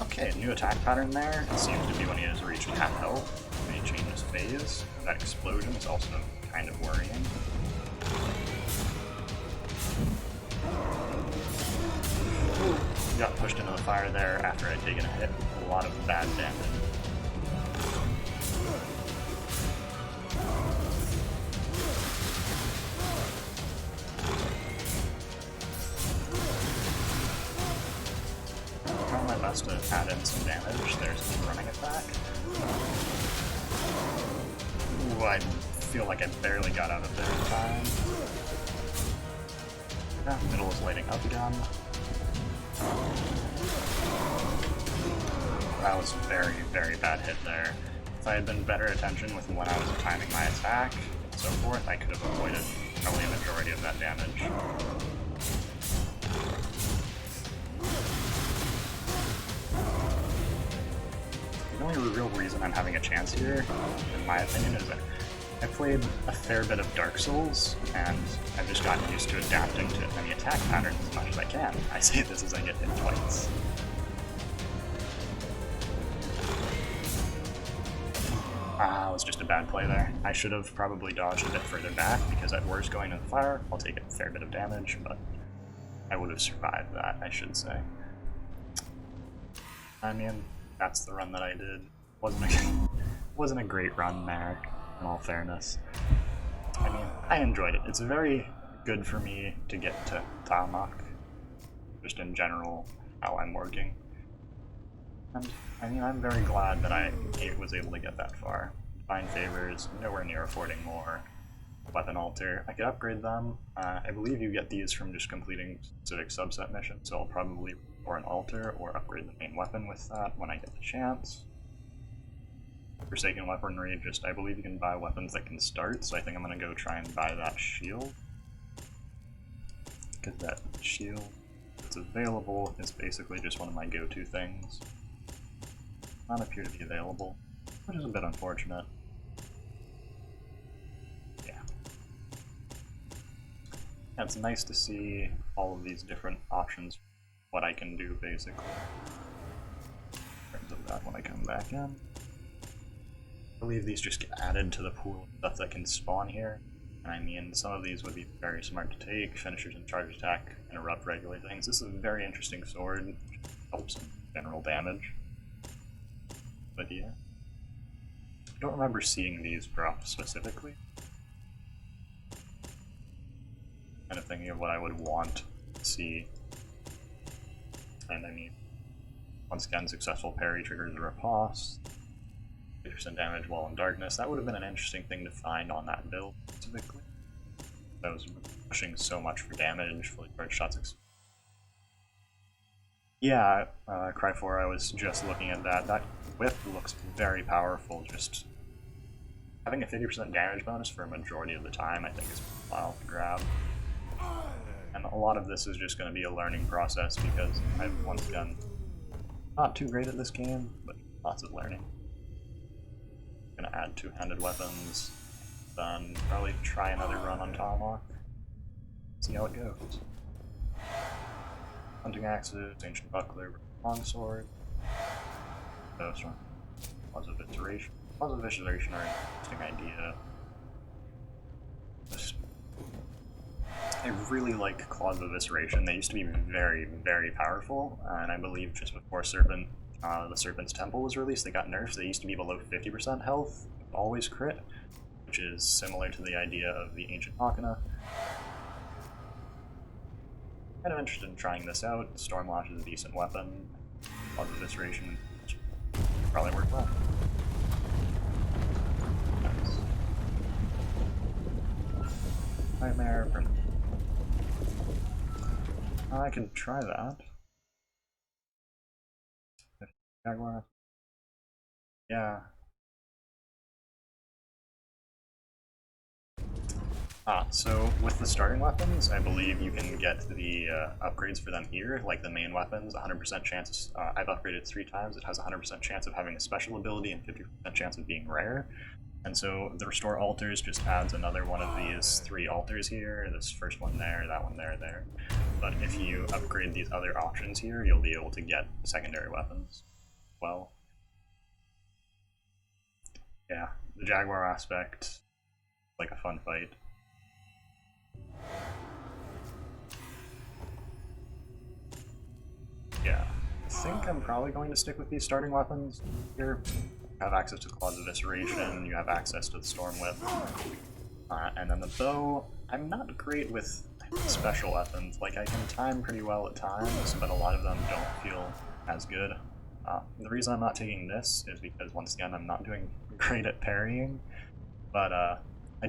Okay, new attack pattern there. It seems to be when he has reached half health, when he changes phase. That explosion is also kind of worrying. Got pushed into the fire there after I'd taken a hit. A lot of bad damage. To add in some damage. There's his running attack. Ooh, I feel like I barely got out of there in time. Yeah, middle is lighting up again. That was a very, very bad hit there. I had been better attention with when I was timing my attack and so forth, I could have avoided probably a majority of that damage. The only real reason I'm having a chance here, in my opinion, is that I played a fair bit of Dark Souls, and I've just gotten used to adapting to any attack patterns as much as I can. I say this as I get hit twice. Ah, it was just a bad play there. I should have probably dodged a bit further back, because at worst going in the fire, I'll take a fair bit of damage, but I would have survived that, I should say. I mean, that's the run that I did. Wasn't a great run there, in all fairness. I mean, I enjoyed it. It's very good for me to get to Talmach, just in general, how I'm working. And, I mean, I'm very glad that I was able to get that far. Divine Favors, nowhere near affording more. Weapon Altar, I could upgrade them. I believe you get these from just completing specific subset missions, so I'll probably or an altar or upgrade the main weapon with that when I get the chance. Forsaken Weaponry, just I believe you can buy weapons that can start, so I think I'm gonna go try and buy that shield. Because that shield that's available is basically just one of my go-to things. Not appear to be available, which is a bit unfortunate. Yeah. Yeah, it's nice to see all of these different options, what I can do basically. In terms of that when I come back in. I believe these just get added to the pool of stuff that can spawn here. And I mean, some of these would be very smart to take. Finishers and charge attack, interrupt regular things. This is a very interesting sword, which helps in general damage. But yeah. I don't remember seeing these drop specifically. Kind of thinking of what I would want to see. And I mean, once again, successful parry triggers a riposte. 50% damage while in darkness. That would have been an interesting thing to find on that build specifically. I was pushing so much for damage, fully charged shots. Yeah, Cry 4, I was just looking at that. That whip looks very powerful. Just having a 50% damage bonus for a majority of the time, I think is a while to grab. And a lot of this is just going to be a learning process because I've once again not too great at this game, but lots of learning. Gonna add two-handed weapons, then probably try another run on Talmach, see how it goes. Hunting axes, ancient buckler, longsword, those one. Laws of iteration. Laws of iteration are an interesting idea. I really like Claws of Evisceration. They used to be very, very powerful, and I believe just before the Serpent's Temple was released, they got nerfed. They used to be below 50% health, always crit, which is similar to the idea of the Ancient Machina. Kind of interested in trying this out. Stormlash is a decent weapon. Claws of Evisceration probably work well. Nice. Nightmare. I can try that. Jaguar. Yeah. So with the starting weapons, I believe you can get the upgrades for them here, like the main weapons, 100% chance. I've upgraded 3 times. It has a 100% chance of having a special ability and 50% chance of being rare. And so the Restore Altars just adds another one of these 3 altars here, this first one there, that one there, there. But if you upgrade these other options here, you'll be able to get secondary weapons as well. Yeah, the Jaguar aspect, like a fun fight. Yeah, I think I'm probably going to stick with these starting weapons here. You have access to Claws of Evisceration, you have access to the Storm Whip, and then the bow. I'm not great with special weapons. Like, I can time pretty well at times, but a lot of them don't feel as good. The reason I'm not taking this is because, once again, I'm not doing great at parrying, but I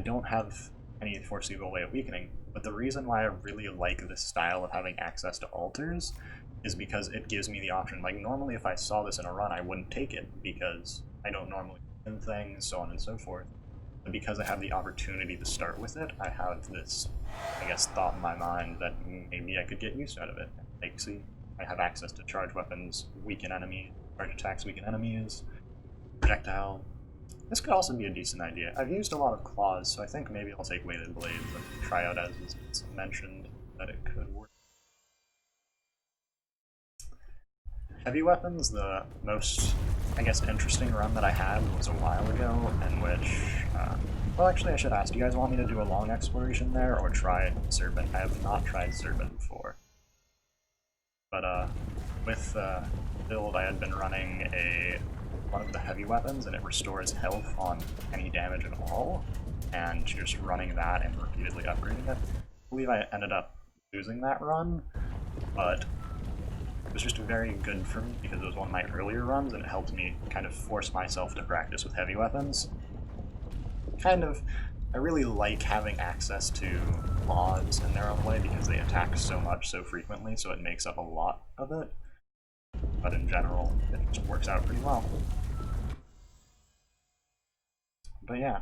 don't have any foreseeable way of weakening. But the reason why I really like this style of having access to altars is because it gives me the option. Like, normally if I saw this in a run, I wouldn't take it because I don't normally and things, so on and so forth. But because I have the opportunity to start with it, I have this, I guess, thought in my mind that maybe I could get use out of it. Like, see, I have access to charge weapons, weaken enemies, charge attacks, weaken enemies, projectile. This could also be a decent idea. I've used a lot of claws, so I think maybe I'll take weighted blades and try out as it's mentioned that it could work. Heavy weapons, the most, I guess, interesting run that I had was a while ago, in which, well, actually I should ask, do you guys want me to do a long exploration there, or try Serpent? I have not tried Serpent before. But, with build, I had been running one of the heavy weapons, and it restores health on any damage at all, and just running that and repeatedly upgrading it. I believe I ended up losing that run, but it was just very good for me because it was one of my earlier runs and it helped me kind of force myself to practice with heavy weapons. I really like having access to claws in their own way because they attack so much so frequently, so it makes up a lot of it. But in general, it just works out pretty well. But yeah,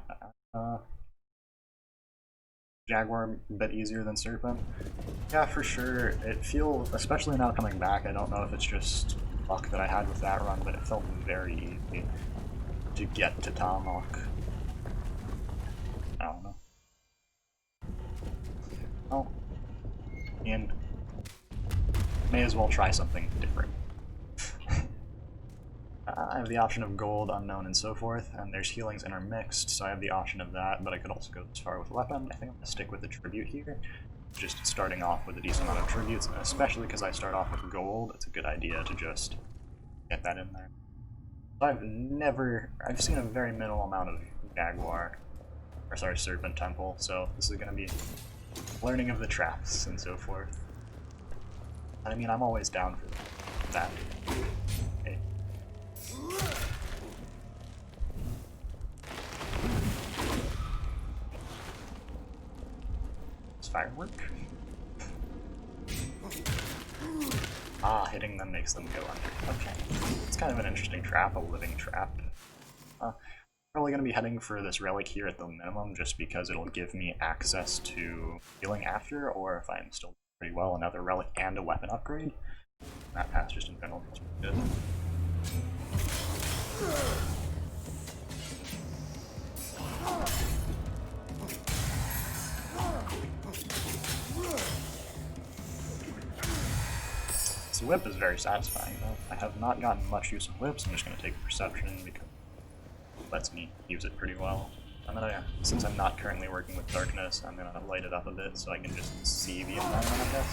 Jaguar a bit easier than Serpent. Yeah, for sure. It feels, especially now coming back, I don't know if it's just luck that I had with that run, but it felt very easy to get to Tomahawk. I don't know. Well, and may as well try something different. I have the option of gold, unknown, and so forth, and there's healings intermixed, so I have the option of that, but I could also go this far with weapon. I think I'm going to stick with the tribute here, just starting off with a decent amount of tributes, and especially because I start off with gold, it's a good idea to just get that in there. I've seen a very minimal amount of Jaguar, or sorry, Serpent Temple, so this is going to be learning of the traps and so forth. I mean, I'm always down for that. Okay. Firework. Ah, hitting them makes them go under. Okay. It's kind of an interesting trap, a living trap. Probably going to be heading for this relic here at the minimum, just because it'll give me access to healing after, or if I'm still pretty well, another relic and a weapon upgrade. That pass just in general feels pretty good. This whip is very satisfying though. I have not gotten much use of whips, I'm just going to take perception because it lets me use it pretty well. I'm gonna, since I'm not currently working with darkness, I'm gonna light it up a bit so I can just see the environment, I guess.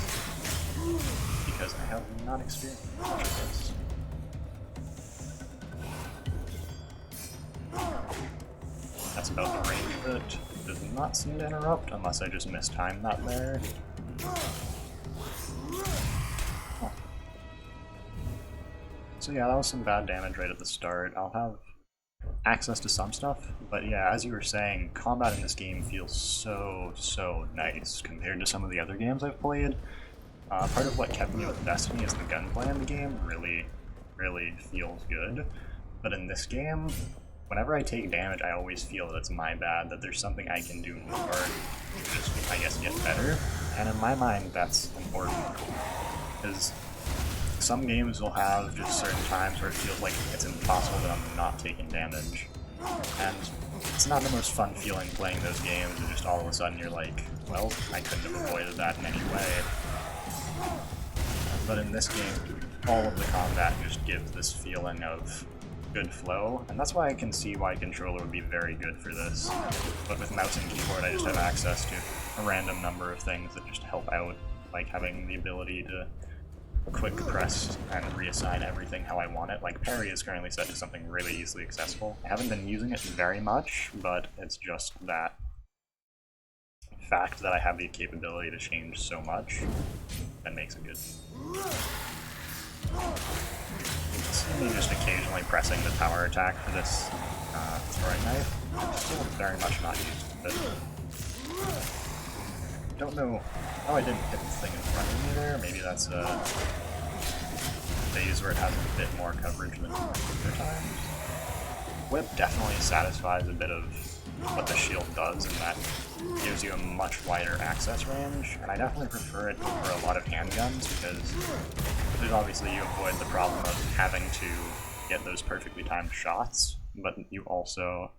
Because I have not experienced much of this. That's about the range of it. It does not seem to interrupt unless I just mistimed that there. Oh. So yeah, that was some bad damage right at the start. I'll have access to some stuff, but yeah, as you were saying, combat in this game feels so nice compared to some of the other games I've played. Part of what kept me with Destiny is the gunplay in the game really feels good, but in this game, whenever I take damage, I always feel that it's my bad, that there's something I can do more to just, I guess, get better, and in my mind, that's important, because some games will have just certain times where it feels like it's impossible that I'm not taking damage, and it's not the most fun feeling playing those games, and just all of a sudden you're like, well, I couldn't have avoided that in any way. But in this game, all of the combat just gives this feeling of good flow, and that's why I can see why controller would be very good for this. But with mouse and keyboard, I just have access to a random number of things that just help out, like having the ability to quick press and reassign everything how I want it. Like parry is currently set to something really easily accessible. I haven't been using it very much, but it's just that fact that I have the capability to change so much that makes it good. See me just occasionally pressing the power attack for this throwing knife. I'm still very much not used to it. Don't know. Oh, I didn't hit the thing in front of me there. Maybe that's a phase where it has a bit more coverage than other times. Whip definitely satisfies a bit of what the shield does, and that gives you a much wider access range, and I definitely prefer it over a lot of handguns because obviously you avoid the problem of having to get those perfectly timed shots, but you also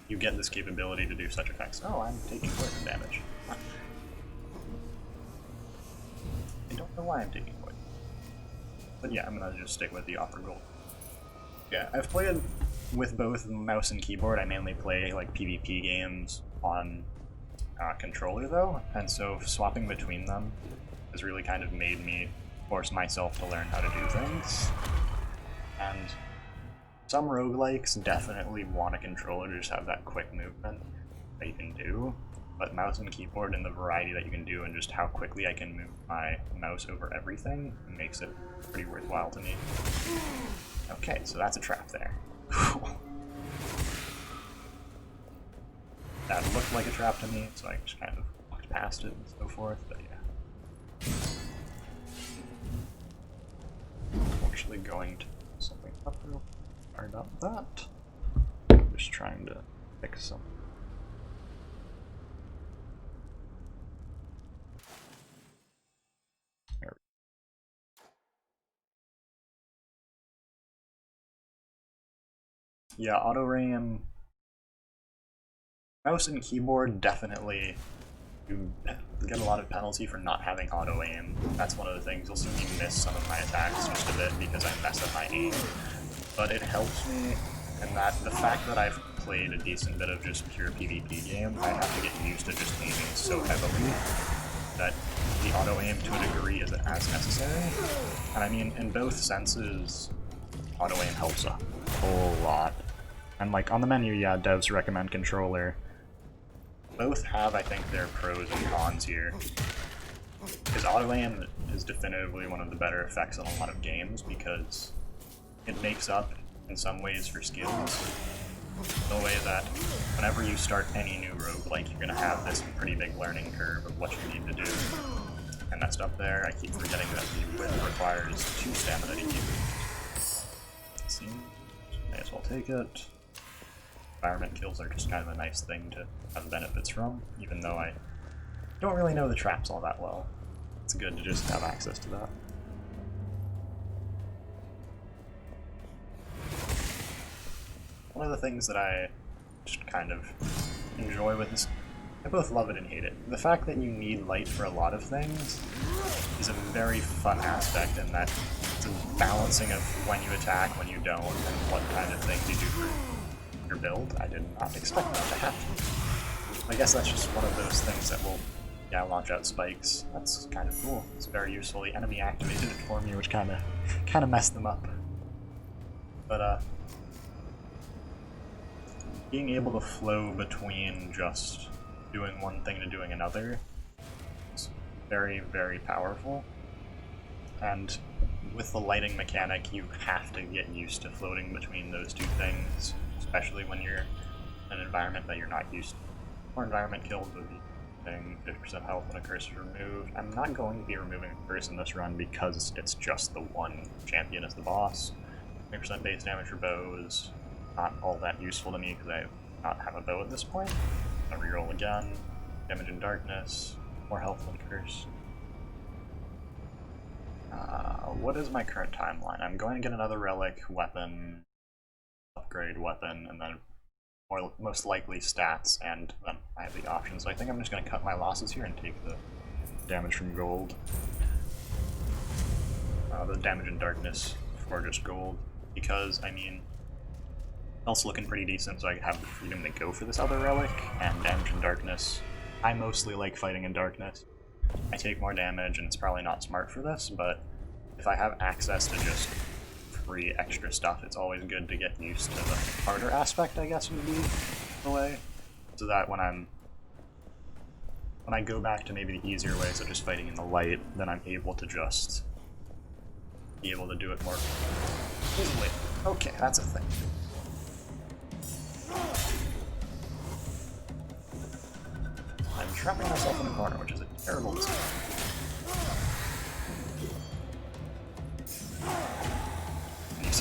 you get this capability to do such effects. Oh, I'm taking poison damage. I don't know why I'm taking poison. But yeah, I'm gonna just stick with the offer gold. Yeah, I've played with both mouse and keyboard. I mainly play like PvP games on controller though, and so swapping between them has really kind of made me force myself to learn how to do things. And some roguelikes definitely want a controller to just have that quick movement that you can do, but mouse and keyboard and the variety that you can do and just how quickly I can move my mouse over everything makes it pretty worthwhile to me. Okay, so that's a trap there. That looked like a trap to me, so I just kind of walked past it and so forth, but yeah. I'm actually going to put something up real. Sorry about that. I'm just trying to fix something. There we go. Yeah, auto-aim. Mouse and keyboard definitely you get a lot of penalty for not having auto-aim. That's one of the things. You'll see me miss some of my attacks just a bit because I mess up my aim. But it helps me in that the fact that I've played a decent bit of just pure PvP game, I have to get used to just aiming so heavily that the auto-aim to a degree isn't as necessary. And I mean, in both senses, auto-aim helps a whole lot. And like on the menu, yeah, devs recommend controller. Both have, I think, their pros and cons here. Because auto-aim is definitively one of the better effects in a lot of games because it makes up in some ways for skills. The way that whenever you start any new roguelike, you're going to have this pretty big learning curve of what you need to do. And messed up there, I keep forgetting that the whip requires 2 stamina to use. See? May as well take it. Environment kills are just kind of a nice thing to have benefits from, even though I don't really know the traps all that well. It's good to just have access to that. One of the things that I just kind of enjoy with this, I both love it and hate it. The fact that you need light for a lot of things is a very fun aspect in that it's a balancing of when you attack, when you don't, and what kind of things you do for your build. I did not expect that to happen. I guess that's just one of those things that will, yeah, launch out spikes. That's kind of cool. It's very useful. The enemy activated it for me, which kind of messed them up. But being able to flow between just doing one thing to doing another is very, very powerful. And with the lighting mechanic, you have to get used to floating between those two things, especially when you're in an environment that you're not used to. Or environment kills would be getting 50% health when a curse is removed. I'm not going to be removing a curse in this run because it's just the one champion as the boss. 20% base damage for bows, not all that useful to me because I not have a bow at this point. I'll reroll again. Damage in darkness, more health than curse. What is my current timeline? I'm going to get another relic, weapon, upgrade weapon, and then most likely stats, and then I have the options. So I think I'm just going to cut my losses here and take the damage from gold. The damage in darkness for just gold, because, I mean, else looking pretty decent, so I have the freedom to go for this other relic, and damage in darkness. I mostly like fighting in darkness. I take more damage, and it's probably not smart for this, but if I have access to just free extra stuff, it's always good to get used to the harder aspect, I guess would be the way, so that when I go back to maybe the easier way, so just fighting in the light, then I'm able to just be able to do it more easily. Okay, that's a thing. I'm trapping myself in a corner, which is a terrible decision.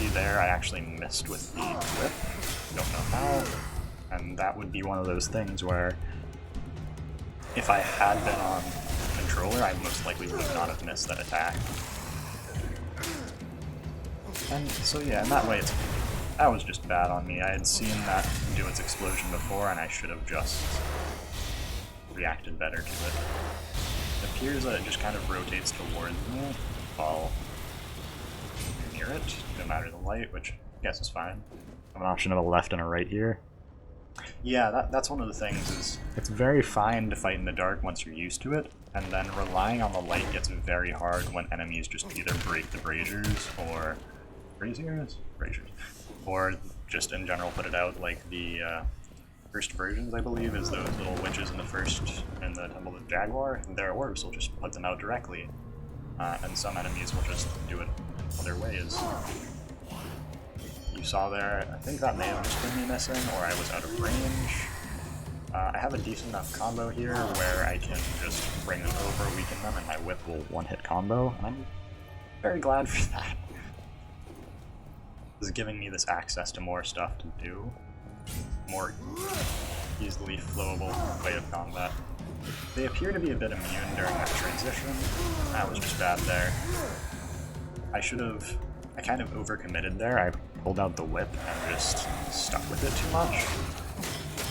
see there, I actually missed with the whip. Don't know how. And that would be one of those things where if I had been on controller, I most likely would not have missed that attack. And so yeah, in that way, that was just bad on me. I had seen that do its explosion before, and I should have just reacted better to it. It appears that it just kind of rotates towards me while near it, no matter the light, which I guess is fine. I have an option of a left and a right here. Yeah, that's one of the things, is it's very fine to fight in the dark once you're used to it, and then relying on the light gets very hard when enemies just either break the braziers, or... braziers? Braziers. Or just in general put it out, like the first versions, I believe, is those little witches in the Temple of Jaguar. Their orbs will just put them out directly, and some enemies will just do it other ways. You saw there, I think that may have just been me missing, or I was out of range. I have a decent enough combo here where I can just bring them over, weaken them, and my whip will one-hit combo, and I'm very glad for that. This is giving me this access to more stuff to do, more easily flowable way of combat. They appear to be a bit immune during that transition. That was just bad there. I kind of overcommitted there. I pulled out the whip and just stuck with it too much.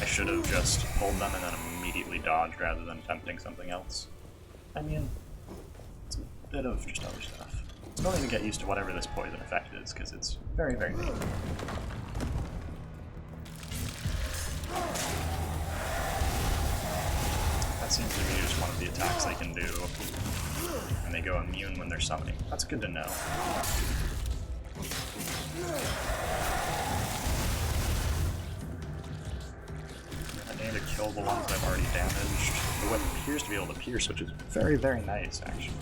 I should have just pulled them and then immediately dodged rather than attempting something else. I mean, it's a bit of just other stuff. Still need to get used to whatever this poison effect is, because it's very, very neat. That seems to be just one of the attacks they can do, and they go immune when they're summoning. That's good to know. I need to kill the ones that I've already damaged. The whip appears to be able to pierce, which is very, very nice, actually.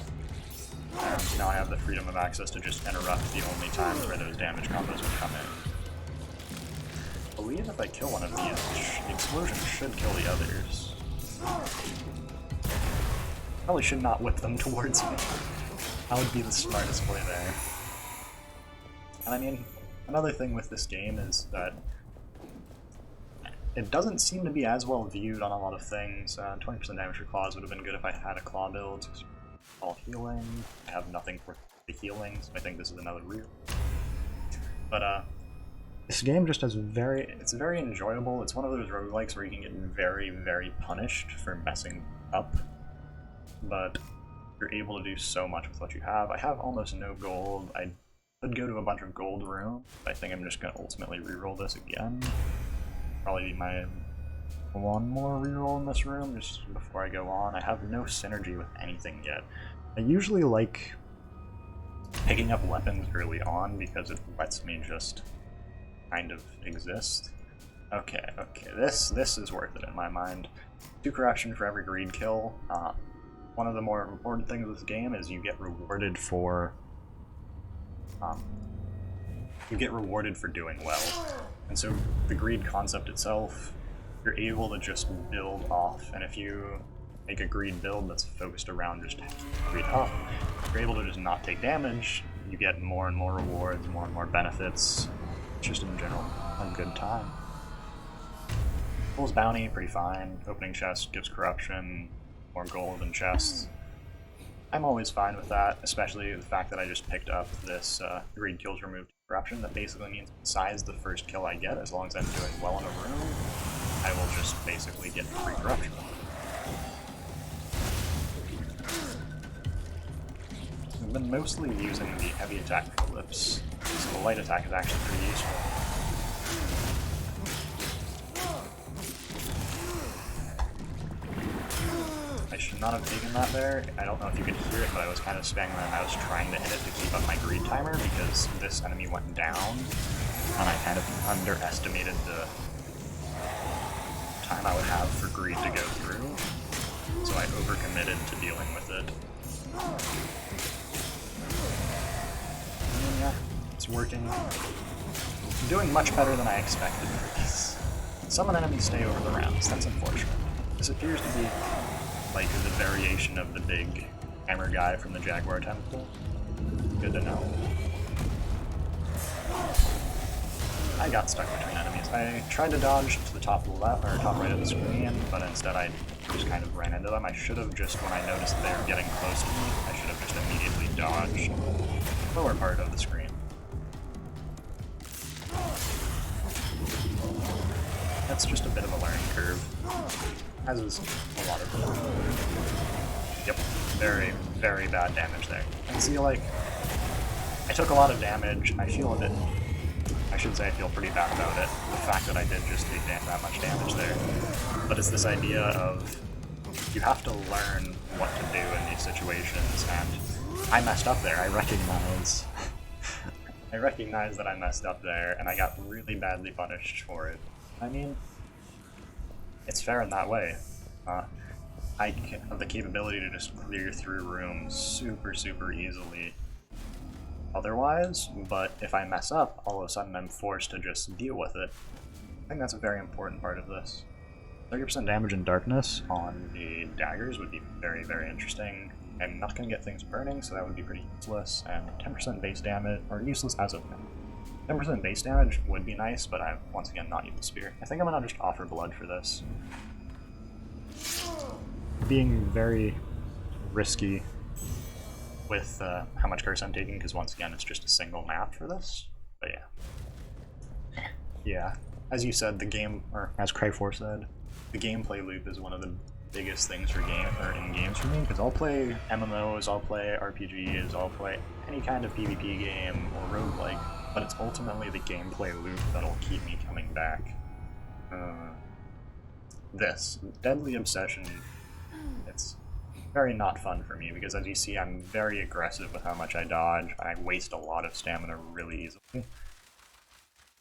And now I have the freedom of access to just interrupt the only times where those damage combos would come in. I believe if I kill one of these, the explosion should kill the others. Probably should not whip them towards me. That would be the smartest play there. And I mean, another thing with this game is that it doesn't seem to be as well viewed on a lot of things. 20% damage for claws would have been good if I had a claw build. All healing. I have nothing for the healing, so I think this is another real. But this game just has it's very enjoyable. It's one of those roguelikes where you can get very, very punished for messing up, but you're able to do so much with what you have. I have almost no gold. I could go to a bunch of gold rooms, but I think I'm just going to ultimately reroll this again. Probably be my one more reroll in this room just before I go on. I have no synergy with anything yet. I usually like picking up weapons early on because it lets me just kind of exist. Okay, this is worth it in my mind. 2 corruption for every greed kill. One of the more important things with this game is you get rewarded for doing well. And so the greed concept itself, you're able to just build off, and if you make a greed build that's focused around just greed up, you're able to just not take damage, you get more and more rewards, more and more benefits. It's just in general a good time. Pulls bounty, pretty fine. Opening chest gives corruption, more gold in chests. I'm always fine with that, especially the fact that I just picked up this greed kills removed corruption. That basically means besides the first kill I get, as long as I'm doing well in a room, I will just basically get free corruption. I've been mostly using the heavy attack clips, so the light attack is actually pretty useful. I should not have taken that there. I don't know if you could hear it, but I was kind of spamming my mouse trying to hit it to keep up my greed timer because this enemy went down, and I kind of underestimated the time I would have for greed to go through, so I overcommitted to dealing with it. And yeah, it's working. I'm doing much better than I expected for this. Some enemies stay over the rounds, that's unfortunate. This appears to be like the variation of the big hammer guy from the Jaguar Temple. Good to know. I got stuck between enemies. I tried to dodge to the top left or top right of the screen, but instead I just kind of ran into them. I should have just, when I noticed they were getting close to me, I should have just immediately dodged the lower part of the screen. That's just a bit of a learning curve, as is a lot of them. Yep, very, very bad damage there. And see, like, I took a lot of damage. I feel a bit, I should say I feel pretty bad about it, the fact that I did just take that much damage there. But it's this idea of you have to learn what to do in these situations, and I messed up there. I recognize that I messed up there, and I got really badly punished for it. I mean, it's fair in that way. I have the capability to just clear through rooms super, super easily otherwise, but if I mess up, all of a sudden I'm forced to just deal with it. I think that's a very important part of this. 30% damage in darkness on the daggers would be very, very interesting. I'm not going to get things burning, so that would be pretty useless, and 10% base damage, or useless as of now. 10% base damage would be nice, but I, once again, not use the spear. I think I'm going to just offer blood for this. Being very risky with how much curse I'm taking, because once again, it's just a single map for this. But yeah. Yeah, as you said, the game, or as Cray4 said, the gameplay loop is one of the biggest things for in games for me, because I'll play MMOs, I'll play RPGs, I'll play any kind of PvP game or roguelike, but it's ultimately the gameplay loop that'll keep me coming back. This Deadly Obsession, it's very not fun for me, because as you see, I'm very aggressive with how much I dodge. I waste a lot of stamina really easily.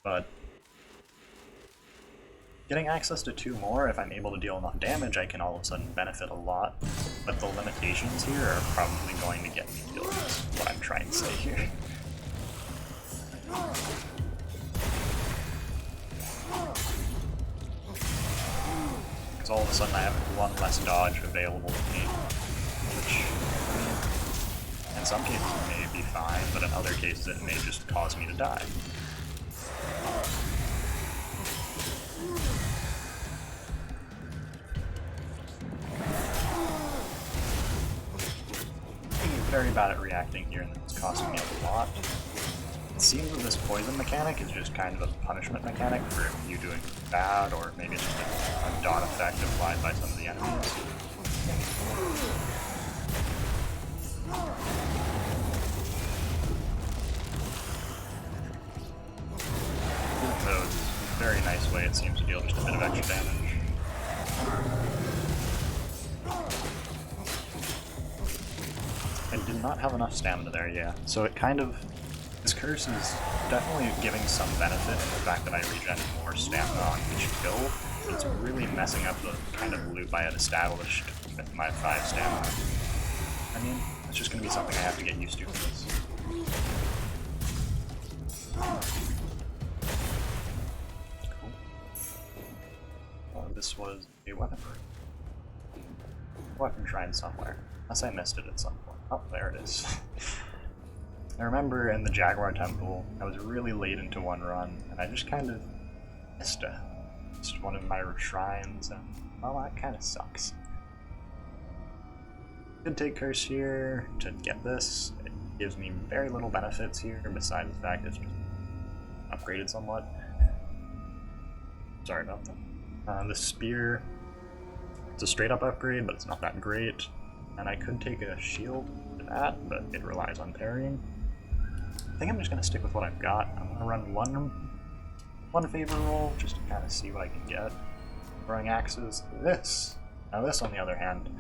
But getting access to 2 more, if I'm able to deal enough damage, I can all of a sudden benefit a lot. But the limitations here are probably going to get me killed, is what I'm trying to say here. Because all of a sudden I have 1 less dodge available to me, which, in some cases it may be fine, but in other cases it may just cause me to die. Very bad at reacting here, and it's costing me a lot. It seems that this poison mechanic is just kind of a punishment mechanic for you doing bad, or maybe it's just a dot effect applied by some of the enemies. So it's a very nice way, it seems, to deal just a bit of extra damage. I did not have enough stamina there, yeah. So it kind of... This curse is definitely giving some benefit in the fact that I regen more stamina on each kill. It's really messing up the kind of loop I had established with my 5 stamina. I mean, it's just going to be something I have to get used to for this. Cool. Well, this was a weapon. Weapon shrine somewhere. Unless I missed it at some point. Oh, there it is. I remember in the Jaguar Temple, I was really late into one run, and I just kind of missed one of my shrines, and, well, that kind of sucks. Could take curse here to get this. It gives me very little benefits here, besides the fact it's just upgraded somewhat. Sorry about that. The spear, it's a straight up upgrade, but it's not that great. And I could take a shield to that, but it relies on parrying. I think I'm just going to stick with what I've got. I'm going to run one favor roll, just to kind of see what I can get. Throwing axes. This! Now this, on the other hand,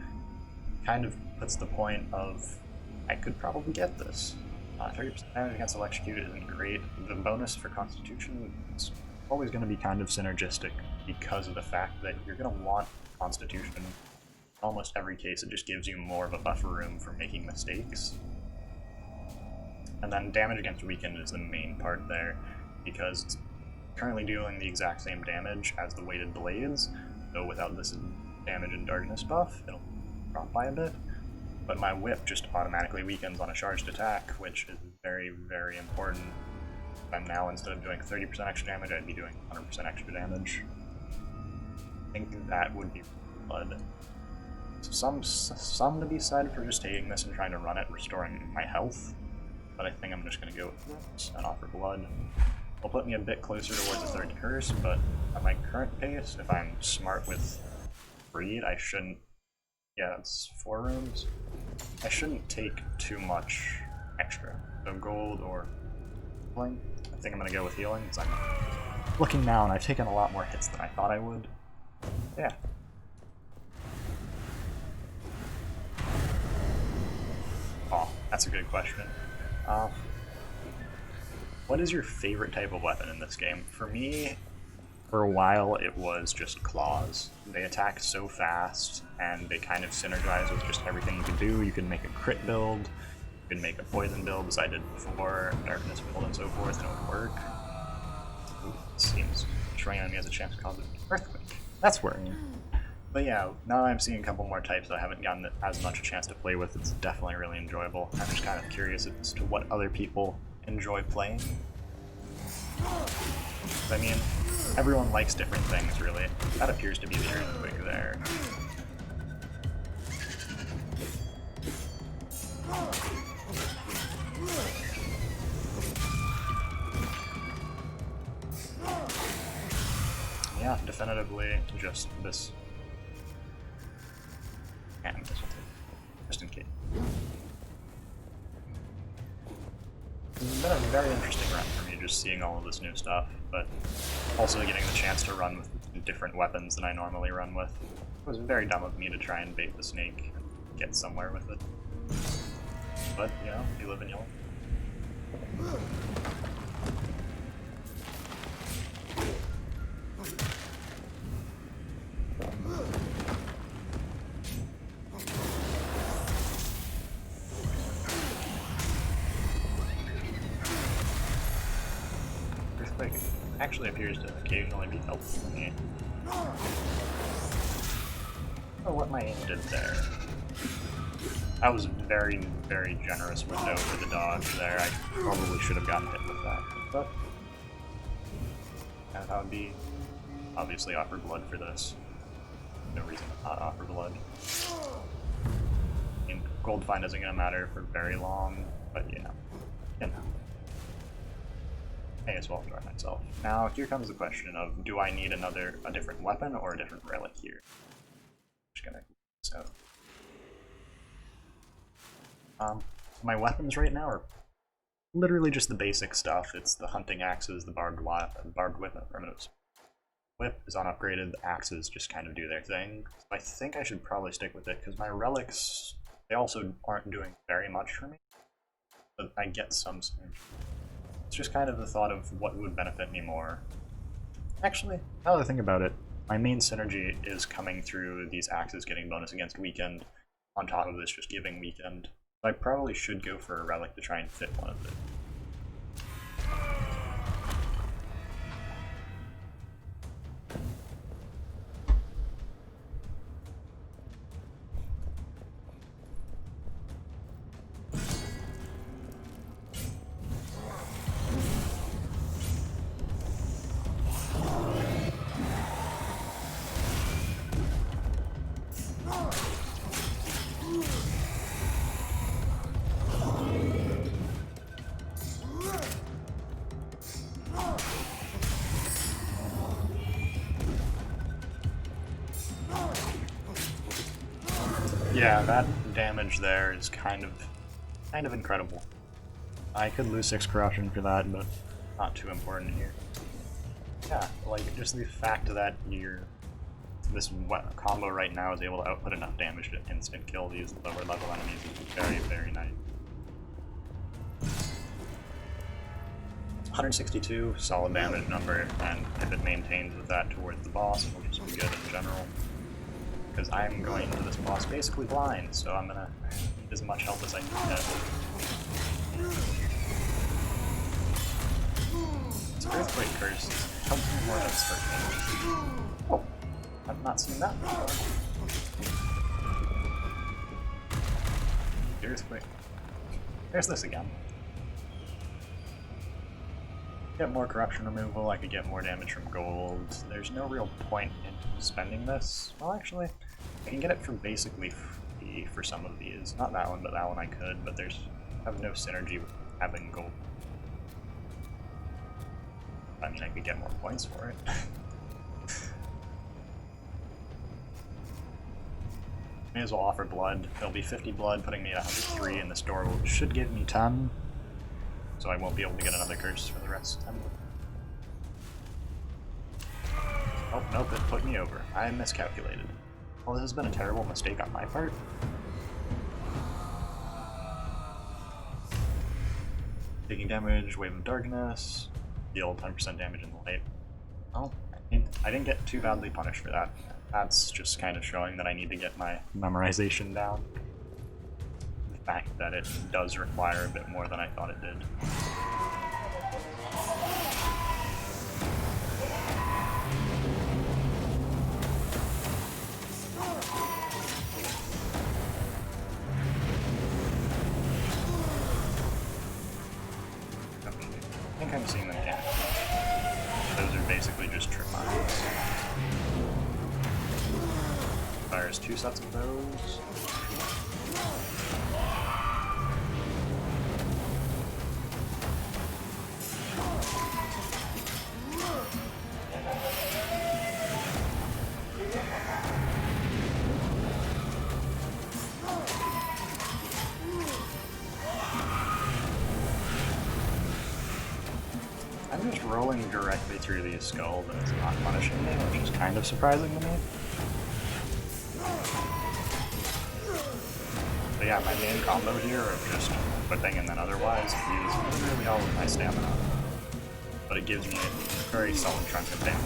kind of puts the point of, I could probably get this. 30% damage against electrocuted isn't great. The bonus for Constitution is always going to be kind of synergistic, because of the fact that you're going to want Constitution. In almost every case, it just gives you more of a buffer room for making mistakes. And then damage against weakened is the main part there, because it's currently dealing the exact same damage as the weighted blades, though without this damage and darkness buff, it'll drop by a bit. But my whip just automatically weakens on a charged attack, which is very, very important. And now instead of doing 30% extra damage, I'd be doing 100% extra damage. I think that would be blood. Some to be said for just taking this and trying to run it, restoring my health. But I think I'm just going to go with this and offer blood. It'll put me a bit closer towards the third curse, but at my current pace, if I'm smart with breed, I shouldn't... Yeah, that's 4 rooms. I shouldn't take too much extra. So gold or healing. I think I'm going to go with healing, because I'm looking now and I've taken a lot more hits than I thought I would. Yeah. Oh, that's a good question. What is your favorite type of weapon in this game? For me, for a while it was just claws. They attack so fast, and they kind of synergize with just everything you can do. You can make a crit build, you can make a poison build, as I did before, darkness build and so forth, and it would work. Ooh, it seems destroying enemy has a chance to cause an earthquake. That's worrying. But yeah, now that I'm seeing a couple more types that I haven't gotten as much a chance to play with, it's definitely really enjoyable. I'm just kind of curious as to what other people enjoy playing. I mean, everyone likes different things, really. That appears to be the earthquake there. Yeah, definitively just this. And this will take, just in case. It's been a very interesting run for me, just seeing all of this new stuff, but also getting the chance to run with different weapons than I normally run with. It was very dumb of me to try and bait the snake and get somewhere with it. But, you know, you live and you learn. Earthquake actually appears to occasionally be helpful to me. Oh, what my aim did there. That was a very, very generous window for the dodge there. I probably should have gotten hit with that. But yeah, that would be obviously offer blood for this. No reason to not offer blood. I mean, gold find isn't going to matter for very long, but yeah, you know. I may as well enjoy myself. Now, here comes the question of, do I need a different weapon or a different relic here? I'm just gonna so. My weapons right now are literally just the basic stuff. It's the hunting axes, the barbed whip, and primitives. Whip is unupgraded, the axes just kind of do their thing. So I think I should probably stick with it, because my relics, they also aren't doing very much for me. But I get some synergy. It's just kind of the thought of what would benefit me more. Actually, now that I think about it, my main synergy is coming through these axes getting bonus against weakened, on top of this just giving weakened. So I probably should go for a relic to try and fit one of it. Yeah, that damage there is kind of incredible. I could lose 6 corruption for that, but not too important here. Yeah, like just the fact that this combo right now is able to output enough damage to instant kill these lower level enemies is very, very nice. 162, solid damage number, and if it maintains with that towards the boss, it'll just be good in general. Because I'm going into this boss basically blind, so I'm gonna need as much help as I can get. This Earthquake Curse helps me more than Serpent. Oh, I've not seen that before. The Earthquake. There's this again. Get more corruption removal, I could get more damage from gold. There's no real point in spending this. Well, actually, I can get it for basically free for some of these. Not that one, but that one I could, but there's have no synergy with having gold. I mean, I could get more points for it. May as well offer blood. There'll be 50 blood, putting me at 103, and this door should give me 10. So I won't be able to get another curse for the rest of them. Oh, nope, it put me over. I miscalculated. Well, this has been a terrible mistake on my part. Taking damage, Wave of Darkness, deal 10% damage in the light. Oh, I didn't get too badly punished for that. That's just kind of showing that I need to get my memorization down. The fact that it does require a bit more than I thought it did. I think I'm seeing them, yeah. Those are basically just trip mines. Fires 2 sets of those. I'm just rolling directly through these skulls and it's not punishing me, which is kind of surprising to me. But yeah, my main combo here of just whipping and then otherwise is really all of my stamina. But it gives me a very solid chunk of damage.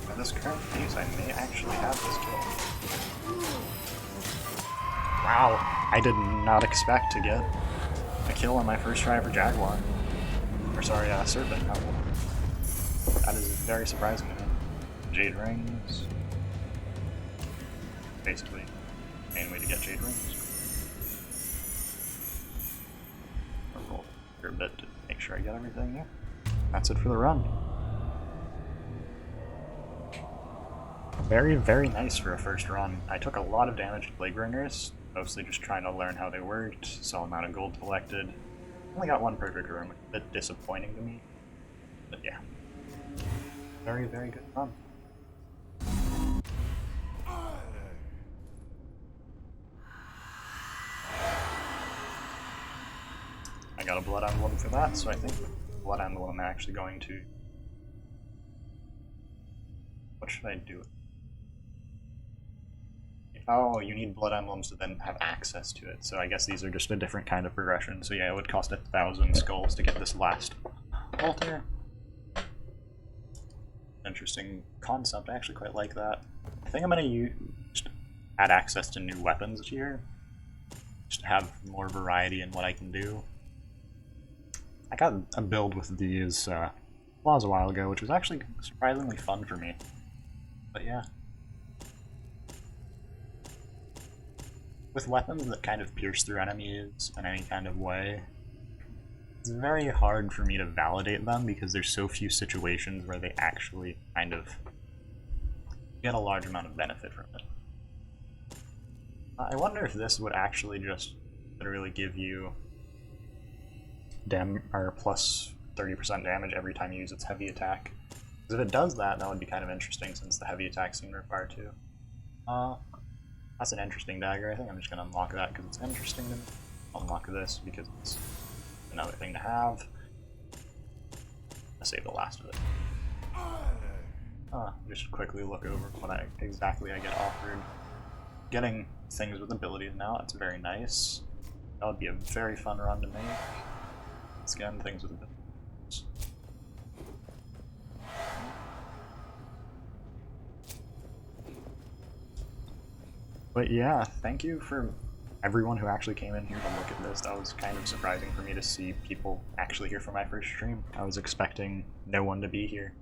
At this current pace, I may actually have this kill. Wow, I did not expect to get a kill on my first try for Jaguar. Or sorry, Serpent Temple. That is very surprising to me. Jade Rings. Basically, the main way to get Jade Rings. I'll roll here a bit to make sure I get everything here. That's it for the run. Very, very nice for a first run. I took a lot of damage to Plague Ringers, mostly just trying to learn how they worked, saw amount of gold collected. Only got one perfect room, a bit disappointing to me. But yeah. Very, very good run. I got a Blood Emblem for that, so I think with Blood Emblem I'm actually going to... What should I do? Oh, you need Blood Emblems to then have access to it, so I guess these are just a different kind of progression. So yeah, it would cost 1,000 skulls to get this last altar. Interesting concept, I actually quite like that. I think I'm going to just add access to new weapons here, just to have more variety in what I can do. I got a build with these flaws a while ago, which was actually surprisingly fun for me. But yeah. With weapons that kind of pierce through enemies in any kind of way, it's very hard for me to validate them because there's so few situations where they actually kind of get a large amount of benefit from it. I wonder if this would actually just literally give you plus 30% damage every time you use its heavy attack. Because if it does that, that would be kind of interesting since the heavy attacks seem to require 2. That's an interesting dagger. I think I'm just going to unlock that because it's interesting to me. I'll unlock this because it's another thing to have. I'll save the last of it. Just quickly look over what exactly I get offered. Getting things with abilities now, that's very nice. That would be a very fun run to make. Let's get things with abilities. But yeah, thank you for everyone who actually came in here to look at this. That was kind of surprising for me to see people actually here for my first stream. I was expecting no one to be here.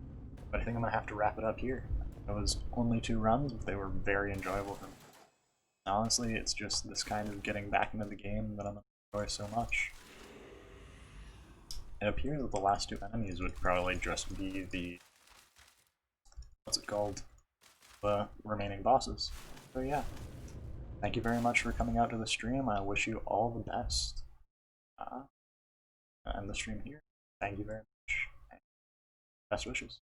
But I think I'm going to have to wrap it up here. It was only 2 runs, but they were very enjoyable for me. Honestly, it's just this kind of getting back into the game that I'm enjoy so much. It appears that the last 2 enemies would probably just be the... what's it called? The remaining bosses. So yeah. Thank you very much for coming out to the stream. I wish you all the best. End the stream here. Thank you very much. Best wishes.